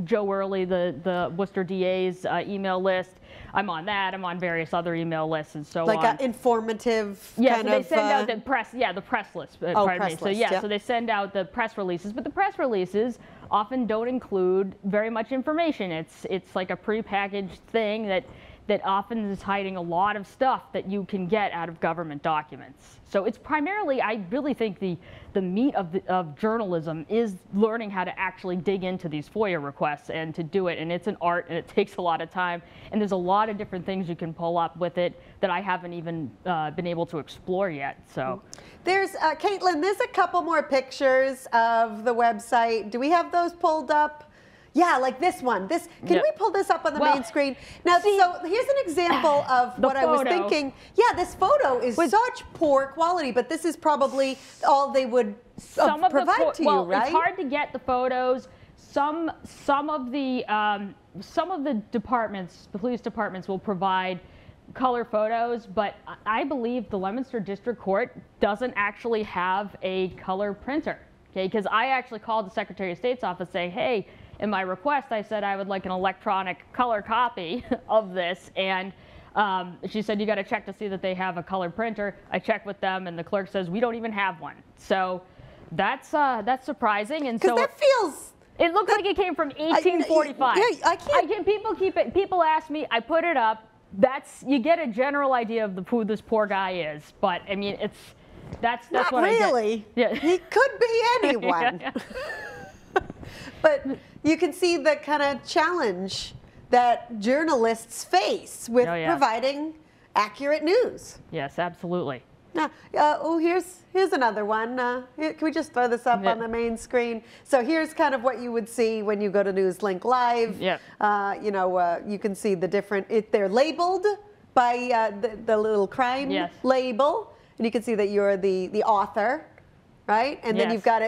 Speaker 10: Joe Early, the Worcester DA's email list. I'm on that. I'm on various other email lists and so on.
Speaker 1: Like an informative
Speaker 10: kind
Speaker 1: of...
Speaker 10: Yeah, so they send out the press, the press list.
Speaker 1: Press list,
Speaker 10: so they send out the press releases, but the press releases often don't include very much information. It's like a prepackaged thing that that often is hiding a lot of stuff that you can get out of government documents. So it's primarily, I really think the meat of journalism is learning how to actually dig into these FOIA requests and to do it. And it's an art, and it takes a lot of time. And there's a lot of different things you can pull up with it that I haven't even been able to explore yet. So
Speaker 1: there's, Caitlin, there's a couple more pictures of the website. Do we have those pulled up? Yeah, like this one. Can we pull this up on the main screen? Now, so here's an example of what I was thinking. Yeah, this photo is such poor quality, but this is probably all they would provide to you, right?
Speaker 10: It's hard to get the photos. Some of the departments, the police departments, will provide color photos, but I believe the Leominster District Court doesn't actually have a color printer. Okay, because I actually called the Secretary of State's office saying, hey, in my request, I said I would like an electronic color copy of this, and she said you got to check to see that they have a color printer. I checked with them, and the clerk says we don't even have one. So that's surprising, and so
Speaker 1: that feels.
Speaker 10: It looks like it came from 1845.
Speaker 1: I can't.
Speaker 10: People ask me. I put it up. You get a general idea of who this poor guy is, but I mean that's
Speaker 1: not
Speaker 10: what
Speaker 1: really.
Speaker 10: I get. Yeah.
Speaker 1: He could be anyone.
Speaker 10: Yeah.
Speaker 1: But you can see the kind of challenge that journalists face with providing accurate news.
Speaker 10: Yes, absolutely.
Speaker 1: Now, here's another one. Can we just throw this up on the main screen? So here's kind of what you would see when you go to NewsLink Live.
Speaker 10: Yeah.
Speaker 1: You can see the different. They're labeled by the little crime label, and you can see that you're the author. Right, and then you've got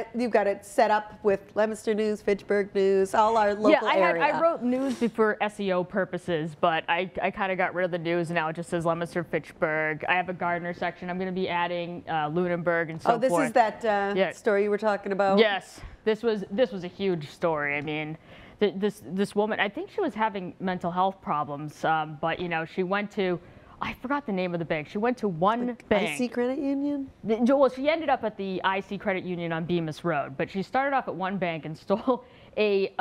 Speaker 1: it set up with Leominster News, Fitchburg News, all our local area.
Speaker 10: I wrote news for SEO purposes, but I kind of got rid of the news, and now it just says Leominster, Fitchburg. I have a Gardner section. I'm going to be adding Lunenburg and so forth.
Speaker 1: Oh, this is that story you were talking about.
Speaker 10: Yes, this was a huge story. I mean, this woman, I think she was having mental health problems, but she went to. I forgot the name of the bank. She went to one bank.
Speaker 1: IC Credit Union?
Speaker 10: Well, she ended up at the IC Credit Union on Bemis Road, but she started off at one bank and stole a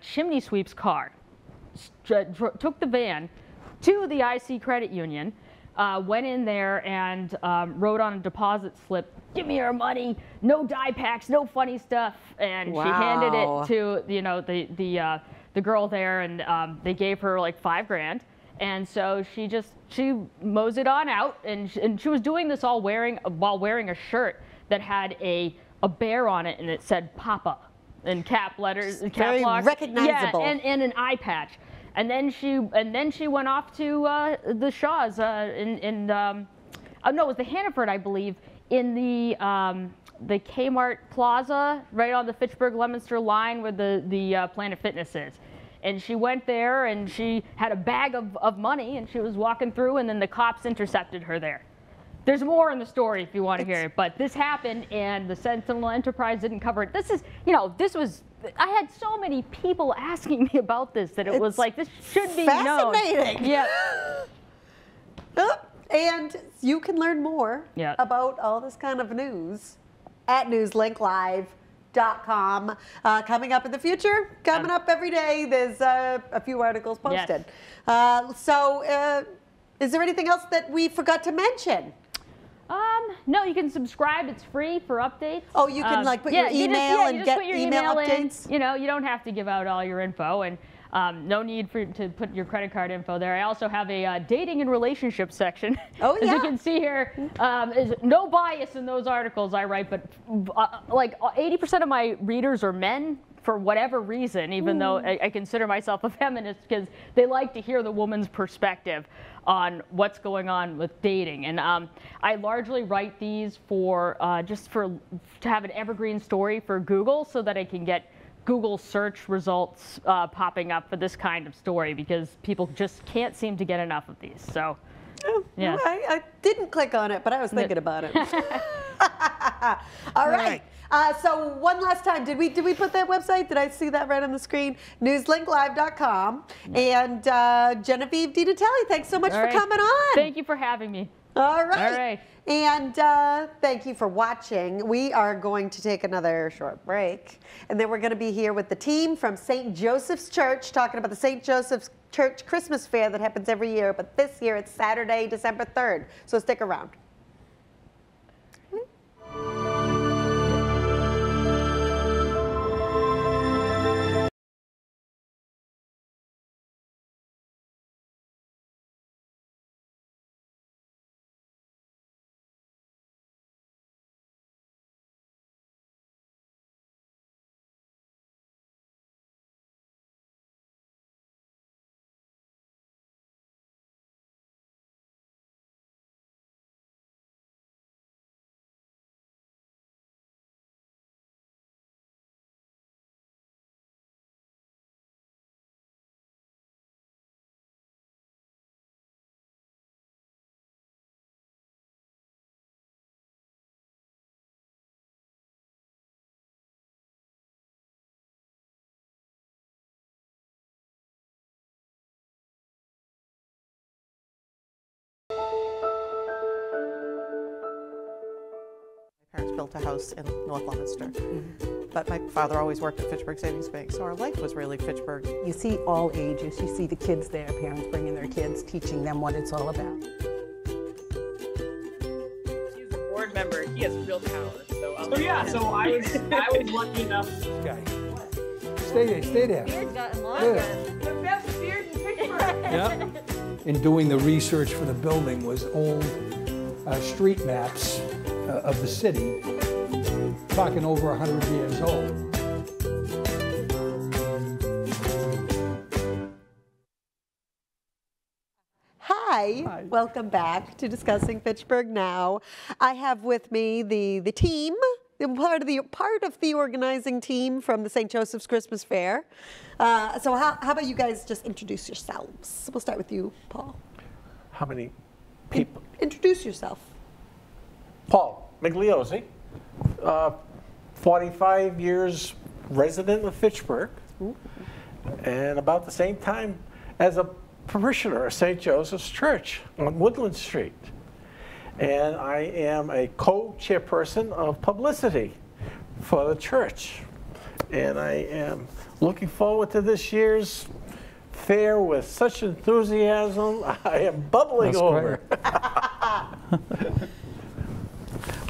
Speaker 10: chimney sweep's car, took the van to the IC Credit Union, went in there and wrote on a deposit slip, "Give me your money, no die packs, no funny stuff," and she handed it to the girl there, and they gave her like $5,000. And so she mows it on out, and she was doing this while wearing a shirt that had a bear on it, and it said "Papa" in cap letters, and cap lock.
Speaker 1: Very recognizable.
Speaker 10: Yeah, and an eye patch. And then she went off to the Shaws it was the Hannaford, I believe, in the Kmart Plaza right on the Fitchburg-Leominster line where the Planet Fitness is. And she went there, and she had a bag of money, and she was walking through, and then the cops intercepted her there. There's more in the story if you want to hear it, but this happened, and the Sentinel Enterprise didn't cover it. I had so many people asking me about this that it was like, this should be known.
Speaker 1: Fascinating.
Speaker 10: Yeah.
Speaker 1: And you can learn more about all this kind of news at NewsLinkLive.com. Coming up in the future, coming up every day, there's a few articles posted. Yes. Is there anything else that we forgot to mention?
Speaker 10: No, you can subscribe. It's free for updates.
Speaker 1: Oh, you can put your email and get email updates?
Speaker 10: You don't have to give out all your info, and no need to put your credit card info there. I also have a dating and relationship section.
Speaker 1: Oh, yeah.
Speaker 10: As you can see here, there's no bias in those articles I write, but like 80% of my readers are men for whatever reason, even though I consider myself a feminist, because they like to hear the woman's perspective on what's going on with dating. And I largely write these for to have an evergreen story for Google, so that I can get Google search results popping up for this kind of story, because people just can't seem to get enough of these. So, yeah.
Speaker 1: I didn't click on it, but I was thinking about it. All right. So one last time, did we put that website? Did I see that right on the screen? NewsLinkLive.com. And Genevieve DiNatale, thanks so much for coming on.
Speaker 10: Thank you for having me.
Speaker 1: All right. And thank you for watching. We are going to take another short break, and then we're going to be here with the team from St. Joseph's Church, talking about the St. Joseph's Church Christmas Fair that happens every year, but this year it's Saturday, December 3rd, so stick around.
Speaker 11: Parents built a house in North Leominster, but my father always worked at Fitchburg Savings Bank, so our life was really Fitchburg.
Speaker 8: You see all ages. You see the kids there, parents bringing their kids, teaching them what it's all about.
Speaker 12: He's a board member. He has real power. So
Speaker 13: I was lucky enough.
Speaker 6: Guy. Stay there.
Speaker 10: Beard's gotten longer.
Speaker 12: the best beard in Fitchburg.
Speaker 13: Yep.
Speaker 6: In doing the research for the building was old street maps of the city, talking over 100 years old.
Speaker 1: Hi, welcome back to Discussing Fitchburg Now. I have with me the team, part of the organizing team from the St. Joseph's Christmas Fair. So how about you guys just introduce yourselves? We'll start with you, Paul.
Speaker 14: How many people?
Speaker 1: Introduce yourself.
Speaker 14: Paul Migliozzi, 45 years resident of Fitchburg, and about the same time as a parishioner of St. Joseph's Church on Woodland Street. And I am a co-chairperson of Publicity for the church. And I am looking forward to this year's fair with such enthusiasm. I am bubbling over.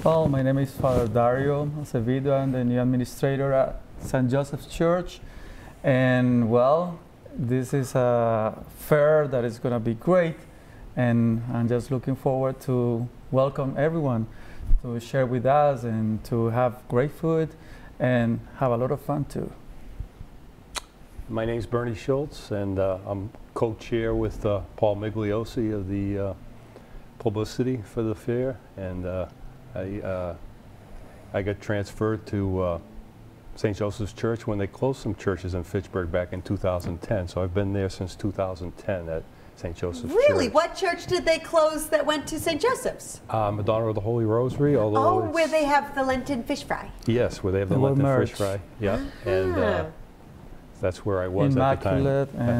Speaker 15: Well, my name is Father Dario Acevedo. I'm the new administrator at St. Joseph's Church. And well, this is a fair that is going to be great. And I'm just looking forward to welcome everyone to share with us and to have great food and have a lot of fun too.
Speaker 16: My name is Bernie Schultz, and I'm co-chair with Paul Migliozzi of the Publicity for the fair. And I got transferred to St. Joseph's Church when they closed some churches in Fitchburg back in 2010. So I've been there since 2010 at St. Joseph's
Speaker 1: Really?
Speaker 16: Church.
Speaker 1: What church did they close that went to St. Joseph's?
Speaker 16: Madonna of the Holy Rosary. Although
Speaker 1: Oh, where they have the Lenten fish fry.
Speaker 16: Yes, where they have the Lenten fish fry. Yeah, and that's where I was at the time.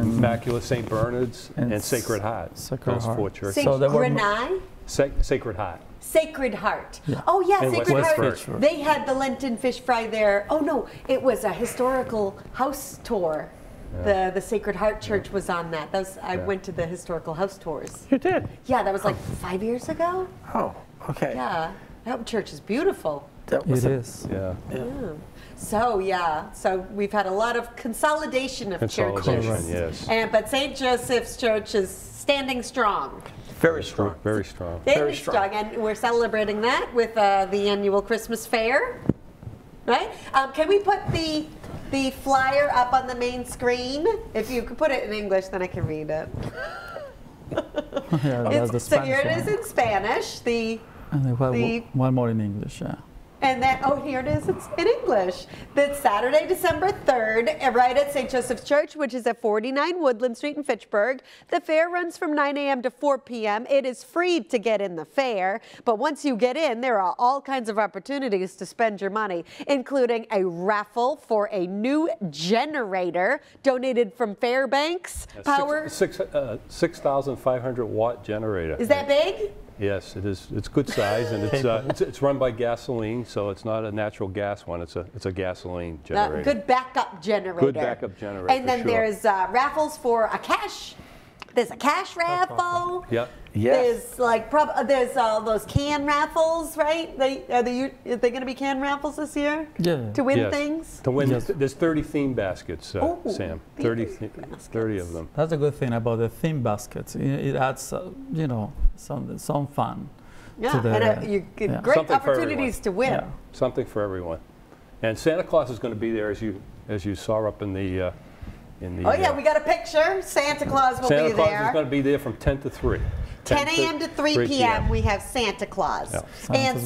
Speaker 15: Immaculate
Speaker 16: St. Bernard's and Sacred Heart. Those four churches.
Speaker 1: St. Grenai?
Speaker 16: Sacred Heart.
Speaker 1: Sacred Heart.
Speaker 15: Yeah.
Speaker 1: Oh yeah,
Speaker 16: In
Speaker 1: Sacred Heart.
Speaker 16: Westford.
Speaker 1: They had the Lenten fish fry there. Oh no, it was a historical house tour.
Speaker 16: Yeah.
Speaker 1: The Sacred Heart Church was on that. I went to the historical house tours.
Speaker 14: You did?
Speaker 1: Yeah, that was like 5 years ago.
Speaker 14: Oh, okay.
Speaker 1: Yeah, that church is beautiful.
Speaker 14: That was
Speaker 15: It is.
Speaker 16: Yeah.
Speaker 1: So we've had a lot of consolidation of churches.
Speaker 16: Yes.
Speaker 1: But St. Joseph's Church is standing strong.
Speaker 14: Very strong.
Speaker 16: Very strong.
Speaker 1: Very strong. And we're celebrating that with the annual Christmas fair, right? Can we put the flyer up on the main screen? If you could put it in English, then I can read it.
Speaker 15: Yeah, that's the
Speaker 1: So here
Speaker 15: Spanish
Speaker 1: it is in Spanish.
Speaker 15: one more in English, yeah.
Speaker 1: And then, oh, here it is, it's in English. That's Saturday, December 3rd, right at St. Joseph's Church, which is at 49 Woodland Street in Fitchburg. The fair runs from 9 a.m. to 4 p.m. It is free to get in the fair, but once you get in, there are all kinds of opportunities to spend your money, including a raffle for a new generator donated from Fairbanks Power.
Speaker 16: 6,500 watt generator.
Speaker 1: Is that big?
Speaker 16: Yes, it is. It's good size, and it's run by gasoline, so it's not a natural gas one. It's a gasoline generator.
Speaker 1: Good backup generator.
Speaker 16: Good backup generator.
Speaker 1: And then
Speaker 16: for sure.
Speaker 1: there's raffles for a cash. There's a cash raffle.
Speaker 16: Yep.
Speaker 14: Yes.
Speaker 1: There's like there's all those can raffles, right? Are they going to be can raffles this year?
Speaker 15: Yeah.
Speaker 1: To win
Speaker 16: Yes.
Speaker 1: things.
Speaker 16: To win, there's 30 theme baskets, Sam. 30 of them.
Speaker 15: That's a good thing about the theme baskets. It adds, you know, some fun.
Speaker 1: Yeah,
Speaker 15: to the,
Speaker 1: and you get great
Speaker 16: Something for
Speaker 1: opportunities to win.
Speaker 15: Yeah.
Speaker 16: Something for everyone. And Santa Claus is going to be there, as you saw up in the.
Speaker 1: Oh yeah, we got a picture. Santa Claus will
Speaker 16: Santa
Speaker 1: be
Speaker 16: Claus
Speaker 1: there.
Speaker 16: is going to be there from 10 to 3.
Speaker 1: 10 a.m. to 3 p.m. we have Santa Claus.
Speaker 16: Yeah.
Speaker 1: And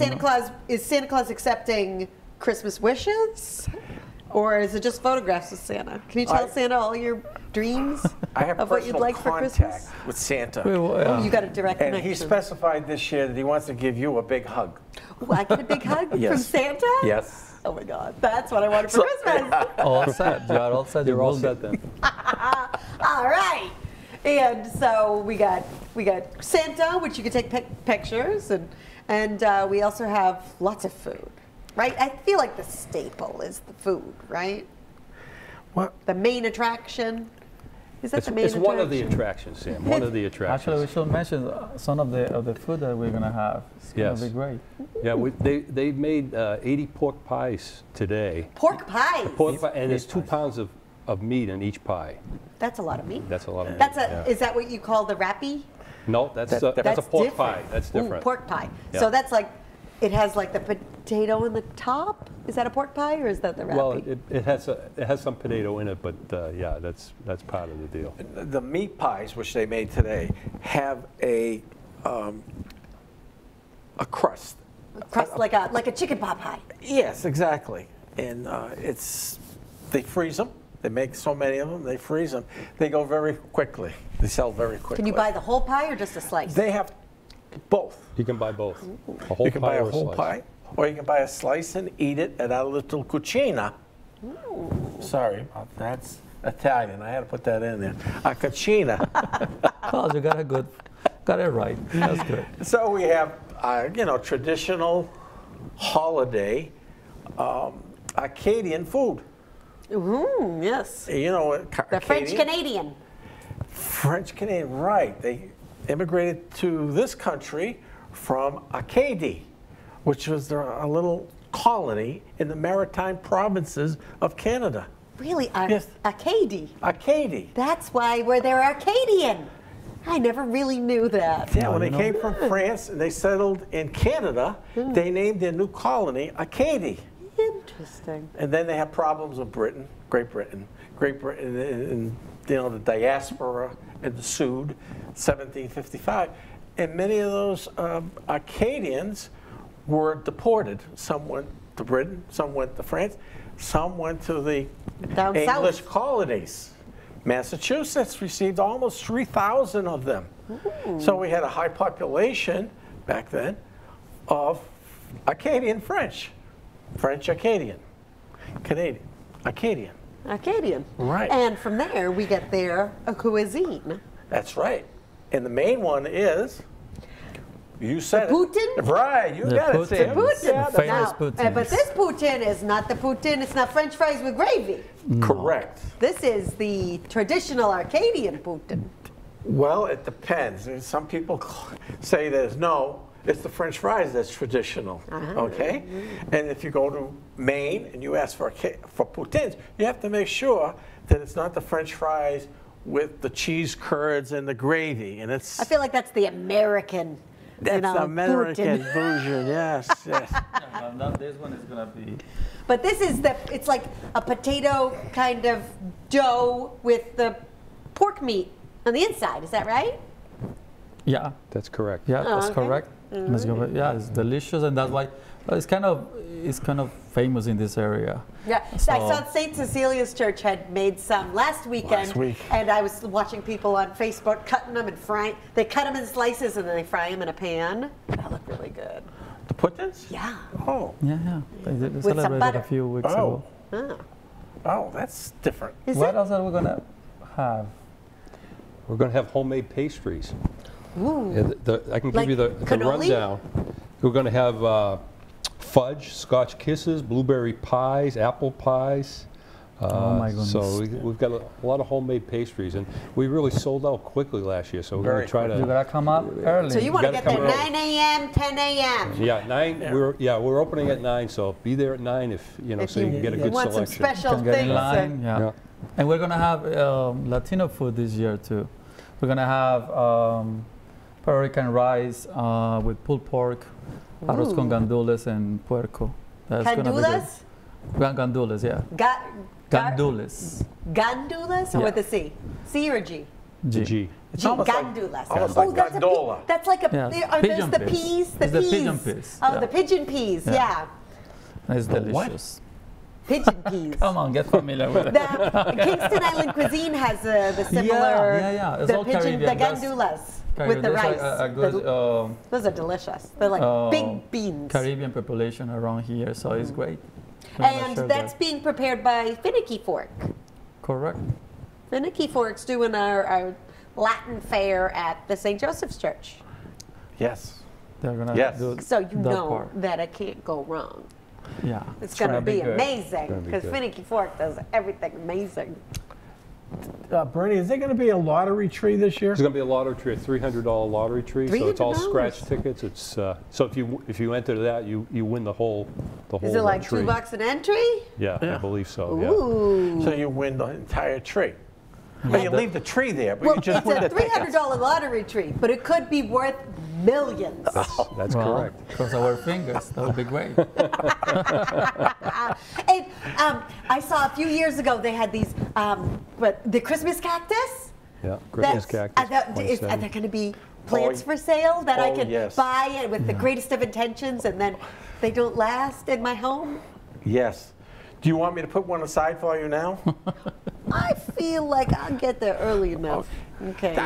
Speaker 1: is Santa Claus accepting Christmas wishes? Or is it just photographs of Santa? Can you tell Santa all your dreams
Speaker 14: I have
Speaker 1: of what you'd like for
Speaker 14: contact
Speaker 1: Christmas?
Speaker 14: with Santa.
Speaker 1: Oh, you got a direct
Speaker 14: And
Speaker 1: connection.
Speaker 14: he specified this year that he wants to give you a big hug.
Speaker 1: Ooh, I get a big hug from
Speaker 14: Yes.
Speaker 1: Santa?
Speaker 14: Yes.
Speaker 1: Oh my God, that's what I wanted for Christmas.
Speaker 15: All set. You are all set.
Speaker 16: You're all set then.
Speaker 1: All right. And so we got Santa, which you can take pictures, and we also have lots of food, right? I feel like the staple is the food, right?
Speaker 14: What?
Speaker 1: The main attraction. Is that
Speaker 16: It's
Speaker 1: the main attraction?
Speaker 16: one of the attractions, Sam. One of the attractions.
Speaker 15: Actually, we should mention some of the food that we're gonna have. It's gonna be great.
Speaker 16: Yeah, they made 80 pork pies today.
Speaker 1: Pork pies.
Speaker 16: Pork pie, and there's 2 pounds of meat in each pie.
Speaker 1: That's a lot of meat.
Speaker 16: That's a lot of meat.
Speaker 1: Is that what you call the wrappie?
Speaker 16: No, that's a pork
Speaker 1: different.
Speaker 16: pie. That's different.
Speaker 1: Ooh, pork pie.
Speaker 16: Yeah.
Speaker 1: So that's like, it has like the potato in the top. Is that a pork pie or is that the wrappie?
Speaker 16: Well, it has some potato in it, but yeah, that's part of the deal.
Speaker 14: The meat pies, which they made today, have a crust.
Speaker 1: A crust like a chicken pot pie.
Speaker 14: Yes, exactly. And they freeze them. They make so many of them. They freeze them. They go very quickly. They sell very quickly.
Speaker 1: Can you buy the whole pie or just a slice?
Speaker 14: They have both.
Speaker 16: You can buy both. A whole
Speaker 14: You can
Speaker 16: pie
Speaker 14: buy a
Speaker 16: or
Speaker 14: whole
Speaker 16: slice.
Speaker 14: pie, or you can buy a slice and eat it at our little cucina. Sorry, that's Italian. I had to put that in there. A cucina.
Speaker 15: Well, you got it right. That's good.
Speaker 14: So we have, traditional holiday Acadian food.
Speaker 1: Yes.
Speaker 14: You know what?
Speaker 1: The French Canadian.
Speaker 14: French Canadian, right. They immigrated to this country from Acadie, which was a little colony in the maritime provinces of Canada.
Speaker 1: Really?
Speaker 14: Yes.
Speaker 1: Acadie?
Speaker 14: Acadie.
Speaker 1: That's why they're Arcadian. I never really knew that.
Speaker 14: Yeah, when they came from France and they settled in Canada, they named their new colony Acadie.
Speaker 1: Interesting.
Speaker 14: And then they had problems with Great Britain, and the diaspora ensued, 1755, and many of those Acadians were deported. Some went to Britain, some went to France, some went to the
Speaker 1: Down
Speaker 14: English
Speaker 1: south.
Speaker 14: colonies. Massachusetts received almost 3,000 of them. So we had a high population back then of Acadian French. French Acadian, Canadian, Acadian.
Speaker 1: Acadian.
Speaker 14: Right.
Speaker 1: And from there, we get their cuisine.
Speaker 14: That's right. And the main one is, you said
Speaker 1: Poutine?
Speaker 14: it. Right, you got it, Sam.
Speaker 1: Poutine.
Speaker 14: Yeah,
Speaker 15: The famous poutine.
Speaker 1: But this poutine is not the poutine. It's not French fries with gravy.
Speaker 14: correct.
Speaker 1: This is the traditional Arcadian poutine.
Speaker 14: Well, it depends. Some people say it's the French fries that's traditional, okay? And if you go to Maine and you ask for poutines, you have to make sure that it's not the French fries with the cheese curds and the gravy. And it's
Speaker 1: I feel like that's the American.
Speaker 14: that's the American
Speaker 1: poutine.
Speaker 14: version. Yes, yes.
Speaker 15: This one is gonna be.
Speaker 1: But this is it's like a potato kind of dough with the pork meat on the inside. Is that right?
Speaker 15: Yeah.
Speaker 16: That's correct.
Speaker 15: Yeah, that's
Speaker 1: okay.
Speaker 15: correct. Yeah, it's delicious, and that's why it's kind of famous in this area.
Speaker 1: Yeah,
Speaker 15: So-
Speaker 1: I saw St. Cecilia's Church had made some last weekend, and I was watching people on Facebook cutting them and frying. They cut them in slices and then they fry them in a pan. That looked really good.
Speaker 14: The puddings?
Speaker 1: Yeah.
Speaker 14: Oh.
Speaker 15: Yeah. They
Speaker 1: With some
Speaker 15: celebrated
Speaker 1: butter.
Speaker 15: a few weeks
Speaker 14: Oh.
Speaker 15: ago.
Speaker 14: Oh, that's different.
Speaker 1: Is
Speaker 15: What
Speaker 1: it?
Speaker 15: else are we gonna have?
Speaker 16: We're going to have homemade pastries.
Speaker 1: Ooh.
Speaker 16: Yeah, I can give
Speaker 1: Like
Speaker 16: you the
Speaker 1: cannoli?
Speaker 16: rundown. We're going to have fudge, Scotch kisses, blueberry pies, apple pies.
Speaker 15: Oh my goodness.
Speaker 16: So we've got a lot of homemade pastries, and we really sold out quickly last year. So we're going to try to.
Speaker 15: You gotta come up early.
Speaker 1: So you want to
Speaker 16: gotta
Speaker 1: get there
Speaker 16: come
Speaker 1: 9 a.m., 10 a.m.
Speaker 16: Yeah, 9. Yeah. We're opening at 9, so be there at 9 if you know,
Speaker 1: If
Speaker 16: so you can get a good
Speaker 1: want some
Speaker 16: selection.
Speaker 1: special
Speaker 15: Can get in
Speaker 1: things.
Speaker 15: line, yeah. And we're gonna have Latino food this year too. We're gonna have Puerto Rican rice with pulled pork, arroz con gandules and puerco. That's gonna be good. Gandules, yeah. Gandules.
Speaker 1: Gandules, or
Speaker 15: Yeah.
Speaker 1: with a C? C or G?
Speaker 15: G.
Speaker 16: G.
Speaker 14: It's
Speaker 1: G,
Speaker 14: almost
Speaker 1: gandules.
Speaker 14: almost
Speaker 1: Oh,
Speaker 14: like
Speaker 1: that's
Speaker 14: gondola.
Speaker 1: that's like a.
Speaker 15: Yeah,
Speaker 1: Are those
Speaker 15: pigeon
Speaker 1: the
Speaker 15: peas.
Speaker 1: peas? The
Speaker 15: It's the
Speaker 1: peas.
Speaker 15: pigeon peas,
Speaker 1: Oh,
Speaker 15: yeah.
Speaker 1: the pigeon peas.
Speaker 15: Yeah.
Speaker 1: Yeah.
Speaker 15: It's delicious.
Speaker 1: Pigeon peas.
Speaker 15: Come on, get familiar with it.
Speaker 1: The Kingston Island cuisine has the similar.
Speaker 15: Yeah. It's
Speaker 1: the
Speaker 15: all
Speaker 1: pigeon,
Speaker 15: Caribbean.
Speaker 1: the gandules with the
Speaker 15: There's
Speaker 1: rice.
Speaker 15: a good
Speaker 1: Those are delicious. They're like big beans.
Speaker 15: Caribbean population around here, so it's great.
Speaker 1: And that's being prepared by Finicky Fork.
Speaker 15: Correct.
Speaker 1: Finicky Fork's doing our Latin fair at the St. Joseph's Church.
Speaker 14: Yes.
Speaker 15: They're gonna do
Speaker 1: So you
Speaker 15: that
Speaker 1: know
Speaker 15: part.
Speaker 1: that it can't go wrong.
Speaker 15: Yeah.
Speaker 1: It's going to be
Speaker 15: good.
Speaker 1: amazing because Finicky Fork does everything amazing.
Speaker 14: Bernie, is there going to be a lottery tree this year?
Speaker 16: There's going to be a lottery tree, a $300 lottery tree. So it's all
Speaker 1: $300?
Speaker 16: scratch tickets. It's so if you enter that, you win the whole
Speaker 1: Is it like
Speaker 16: tree.
Speaker 1: $2 an entry?
Speaker 16: Yeah, I believe so.
Speaker 1: Ooh.
Speaker 14: So you win the entire tree. But you leave the tree there, but
Speaker 1: Well,
Speaker 14: you just
Speaker 1: it's
Speaker 14: win
Speaker 1: a
Speaker 14: the tickets.
Speaker 1: $300 lottery tree, but it could be worth millions.
Speaker 16: That's
Speaker 15: Well,
Speaker 16: correct.
Speaker 15: Cross our fingers. That would be great.
Speaker 1: And I saw a few years ago they had these, the Christmas cactus.
Speaker 16: Yeah, Christmas cactus.
Speaker 1: Are there going to be plants for sale that I can
Speaker 14: yes.
Speaker 1: buy with the greatest of intentions and then they don't last in my home?
Speaker 14: Yes. Do you want me to put one aside for you now?
Speaker 1: I feel like I'll get there early enough. Okay.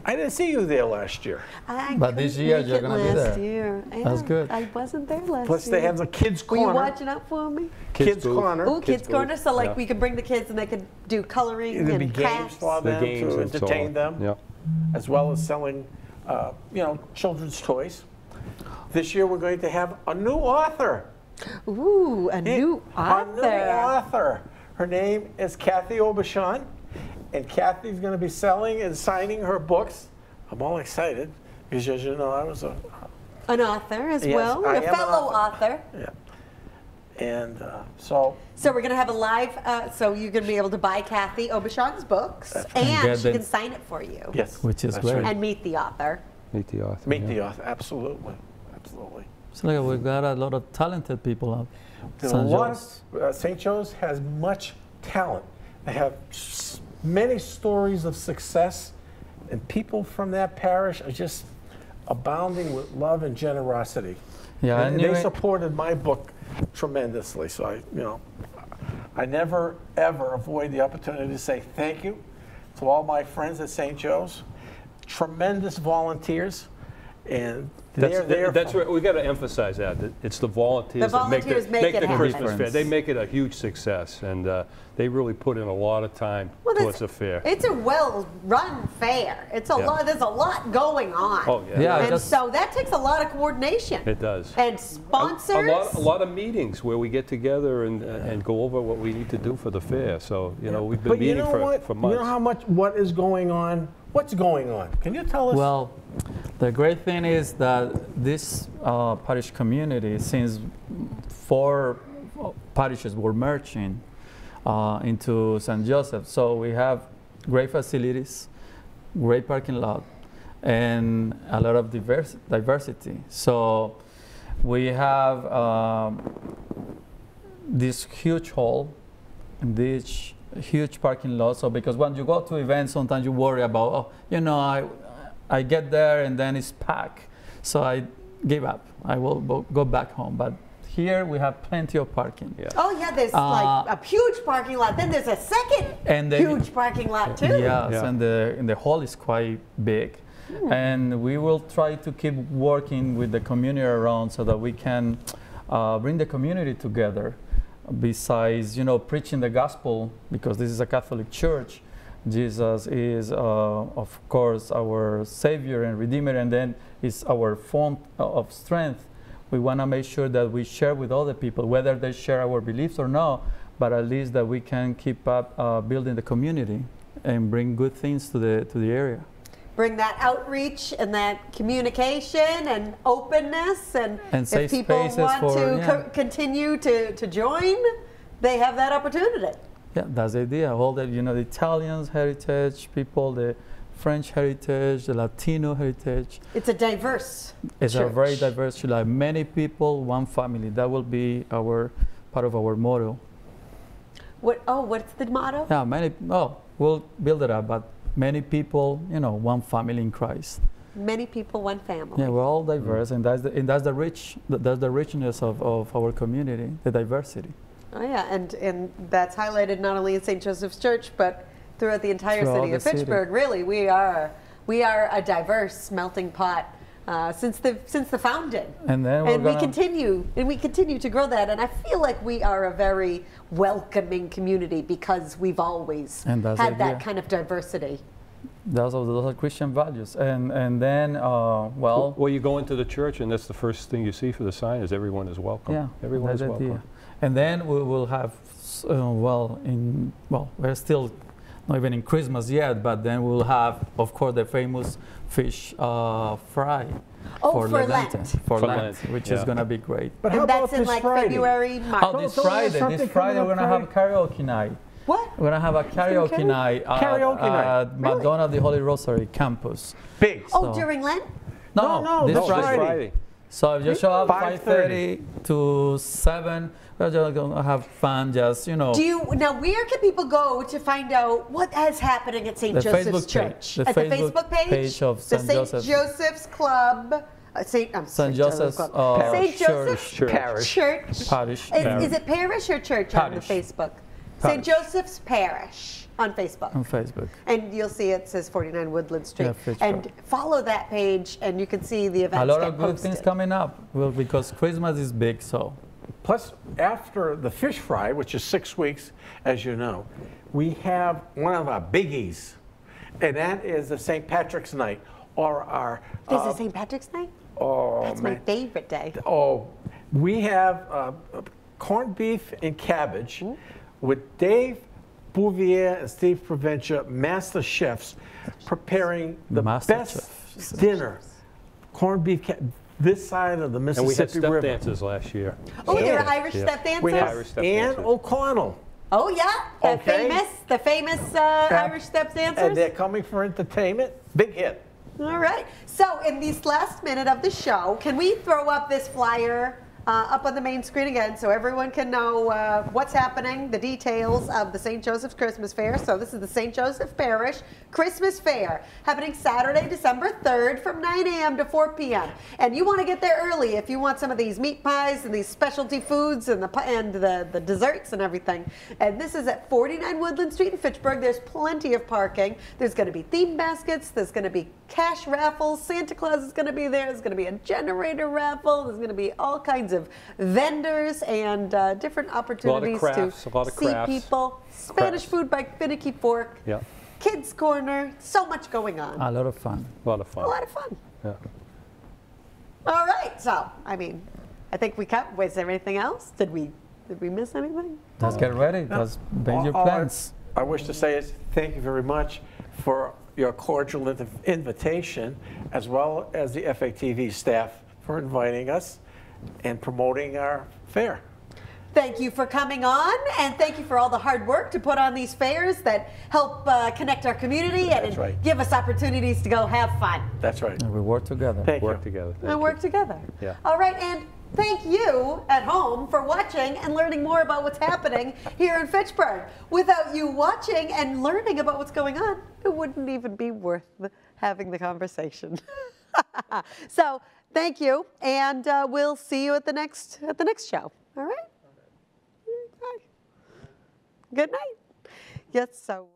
Speaker 14: I didn't see you there last year.
Speaker 15: But this year you're going to be there.
Speaker 1: Last year.
Speaker 15: That's
Speaker 1: Yeah,
Speaker 15: good.
Speaker 1: I wasn't there last
Speaker 14: Plus
Speaker 1: year.
Speaker 14: they have the kids'
Speaker 1: Were
Speaker 14: corner.
Speaker 1: you watching out for me?
Speaker 14: Kids' corner.
Speaker 1: Oh, kids'
Speaker 16: booth.
Speaker 1: corner. So like
Speaker 16: Yeah.
Speaker 1: we could bring the kids and they could do coloring
Speaker 14: There'd be
Speaker 1: and
Speaker 14: games
Speaker 1: crafts.
Speaker 14: for
Speaker 16: The
Speaker 14: them
Speaker 16: games
Speaker 14: to
Speaker 16: and so
Speaker 14: entertain
Speaker 16: on.
Speaker 14: them,
Speaker 16: Yeah.
Speaker 14: as well as selling, children's toys. This year we're going to have a new author.
Speaker 1: Ooh, a new author.
Speaker 14: A new author. Her name is Kathy Aubuchon, and Kathy's going to be selling and signing her books. I'm all excited because, as you know, I was
Speaker 1: an author as
Speaker 14: Yes,
Speaker 1: well,
Speaker 14: I
Speaker 1: a
Speaker 14: am an
Speaker 1: fellow author.
Speaker 14: Yeah. And so
Speaker 1: we're going to have a live, so you're going to be able to buy Kathy Aubuchon's books, and
Speaker 15: get
Speaker 1: she
Speaker 15: them.
Speaker 1: can sign it for you.
Speaker 14: yes,
Speaker 15: Which is
Speaker 14: that's
Speaker 15: great.
Speaker 14: right.
Speaker 1: And meet the author.
Speaker 16: Meet the author.
Speaker 14: Meet
Speaker 16: yeah.
Speaker 14: the author. Absolutely, absolutely.
Speaker 15: So like we've got a lot of talented people up.
Speaker 14: There's a lot of, St. Joe's has much talent. They have many stories of success, and people from that parish are just abounding with love and generosity.
Speaker 15: Yeah,
Speaker 14: and
Speaker 15: I knew
Speaker 14: they
Speaker 15: it.
Speaker 14: supported my book tremendously. So I never ever avoid the opportunity to say thank you to all my friends at St. Joe's. Tremendous volunteers, and they're there.
Speaker 16: That's right. We got to emphasize that it's the volunteers,
Speaker 1: The
Speaker 16: that make
Speaker 1: volunteers make
Speaker 16: make
Speaker 1: it
Speaker 16: the
Speaker 1: happen.
Speaker 16: Christmas fair. They make it a huge success, and they really put in a lot of time towards the fair.
Speaker 1: It's a well-run fair. It's a
Speaker 16: Yeah.
Speaker 1: lot. There's a lot going on.
Speaker 16: Oh yeah.
Speaker 15: Yeah,
Speaker 1: And so that takes a lot of coordination.
Speaker 16: It does.
Speaker 1: And sponsors.
Speaker 16: A lot of meetings where we get together and go over what we need to do for the fair. So we've been
Speaker 14: But you
Speaker 16: meeting
Speaker 14: know what?
Speaker 16: for months.
Speaker 14: You know what is going on? What's going on? Can you tell us?
Speaker 15: Well, the great thing is that this parish community, since 4 parishes were merging into St. Joseph, so we have great facilities, great parking lot, and a lot of diversity. So we have this huge hall and this huge parking lot. So because when you go to events, sometimes you worry about, I get there and then it's packed. So I give up. I will go back home. But here we have plenty of parking.
Speaker 16: Yeah.
Speaker 1: Oh yeah, there's like a huge parking lot. Then there's a second huge parking lot too.
Speaker 15: Yes, and the hall is quite big. And we will try to keep working with the community around so that we can bring the community together. Besides, preaching the gospel, because this is a Catholic church, Jesus is, of course, our Savior and Redeemer, and then is our font of strength. We want to make sure that we share with other people, whether they share our beliefs or not, but at least that we can keep up building the community and bring good things to the area.
Speaker 1: Bring that outreach and that communication and openness, and if people want to continue to join, they have that opportunity.
Speaker 15: Yeah, that's the idea. All the, the Italian heritage people, the French heritage, the Latino heritage.
Speaker 1: It's a diverse
Speaker 15: It's
Speaker 1: church.
Speaker 15: a very diverse church. Like many people, one family. That will be part of our motto.
Speaker 1: What's the motto?
Speaker 15: Yeah, we'll build it up, but many people, one family in Christ.
Speaker 1: Many people, one family.
Speaker 15: Yeah, we're all diverse, and that's the richness of our community, the diversity.
Speaker 1: Oh yeah, and that's highlighted not only in St. Joseph's Church, but throughout the entire city of Fitchburg. Really, we are a diverse melting pot since the founding.
Speaker 15: And then
Speaker 1: we continue to grow that. And I feel like we are a very welcoming community because we've always had that kind of diversity.
Speaker 15: Those are Christian values, and then well,
Speaker 16: you go into the church, and that's the first thing you see for the sign is everyone is welcome.
Speaker 15: Yeah,
Speaker 16: everyone is welcome.
Speaker 15: Idea. And then we will have we're still not even in Christmas yet, but then we'll have, of course, the famous fish fry for Lent, which is going to be great.
Speaker 14: But how about this Friday?
Speaker 1: February, March.
Speaker 15: Oh, this Friday we're going to have karaoke night.
Speaker 1: What?
Speaker 15: We're going to have a karaoke night at Madonna the Holy Rosary campus.
Speaker 14: Big.
Speaker 1: Oh, during Lent?
Speaker 15: No, this Friday. So if you show up 5:30 to 7, we're just going to have fun, just,
Speaker 1: Now, where can people go to find out what is happening at St. Joseph's Church?
Speaker 15: The Facebook page of
Speaker 1: St. Joseph's Club. St. Joseph's
Speaker 15: Parish.
Speaker 1: Is it parish or church on the Facebook? St. Joseph's Parish on Facebook.
Speaker 15: On Facebook.
Speaker 1: And you'll see it says 49 Woodland Street. And follow that page, and you can see the events.
Speaker 15: A lot of good things coming up. Well, because Christmas is big, so.
Speaker 14: Plus, after the fish fry, which is 6 weeks, as you know, we have one of our biggies, and that is the St. Patrick's Night, or our.
Speaker 1: Is it St. Patrick's Night?
Speaker 14: Oh,
Speaker 1: that's my favorite day.
Speaker 14: Oh, we have corned beef and cabbage with Dave Bouvier and Steve Provenza, master chefs, preparing the best dinner. Corned beef, this side of the Mississippi River.
Speaker 16: And we had step dances last year.
Speaker 1: Oh, there were Irish step dancers?
Speaker 14: We have Ann O'Connell.
Speaker 1: Oh, yeah, the famous Irish step dancers.
Speaker 14: And they're coming for entertainment. Big hit.
Speaker 1: All right. So in this last minute of the show, can we throw up this flyer up on the main screen again so everyone can know what's happening, the details of the St. Joseph's Christmas Fair. So this is the St. Joseph Parish Christmas Fair happening Saturday, December 3rd from 9 a.m. to 4 p.m. And you want to get there early if you want some of these meat pies and these specialty foods and the desserts and everything. And this is at 49 Woodland Street in Fitchburg. There's plenty of parking. There's going to be theme baskets. There's going to be cash raffles. Santa Claus is going to be there. There's going to be a generator raffle. There's going to be all kinds of vendors and different opportunities to see people. Spanish food by Finicky Fork.
Speaker 16: Yeah.
Speaker 1: Kids Corner. So much going on.
Speaker 15: A lot of fun.
Speaker 16: A lot of fun.
Speaker 1: A lot of fun.
Speaker 16: Yeah.
Speaker 1: All right. So, I mean, I think we cut. Was there anything else? Did we miss anything?
Speaker 15: Let's get ready. Let's make your plans.
Speaker 14: I wish to say is thank you very much for your cordial invitation, as well as the FATV staff for inviting us and promoting our fair.
Speaker 1: Thank you for coming on, and thank you for all the hard work to put on these fairs that help connect our community and give us opportunities to go have fun.
Speaker 14: That's right.
Speaker 15: And we work together.
Speaker 16: Work together.
Speaker 1: Work together.
Speaker 16: Yeah.
Speaker 1: All right, and thank you at home for watching and learning more about what's happening here in Fitchburg. Without you watching and learning about what's going on, it wouldn't even be worth having the conversation. So thank you, and we'll see you at the next show. All right. Bye. Good night. Yes. So.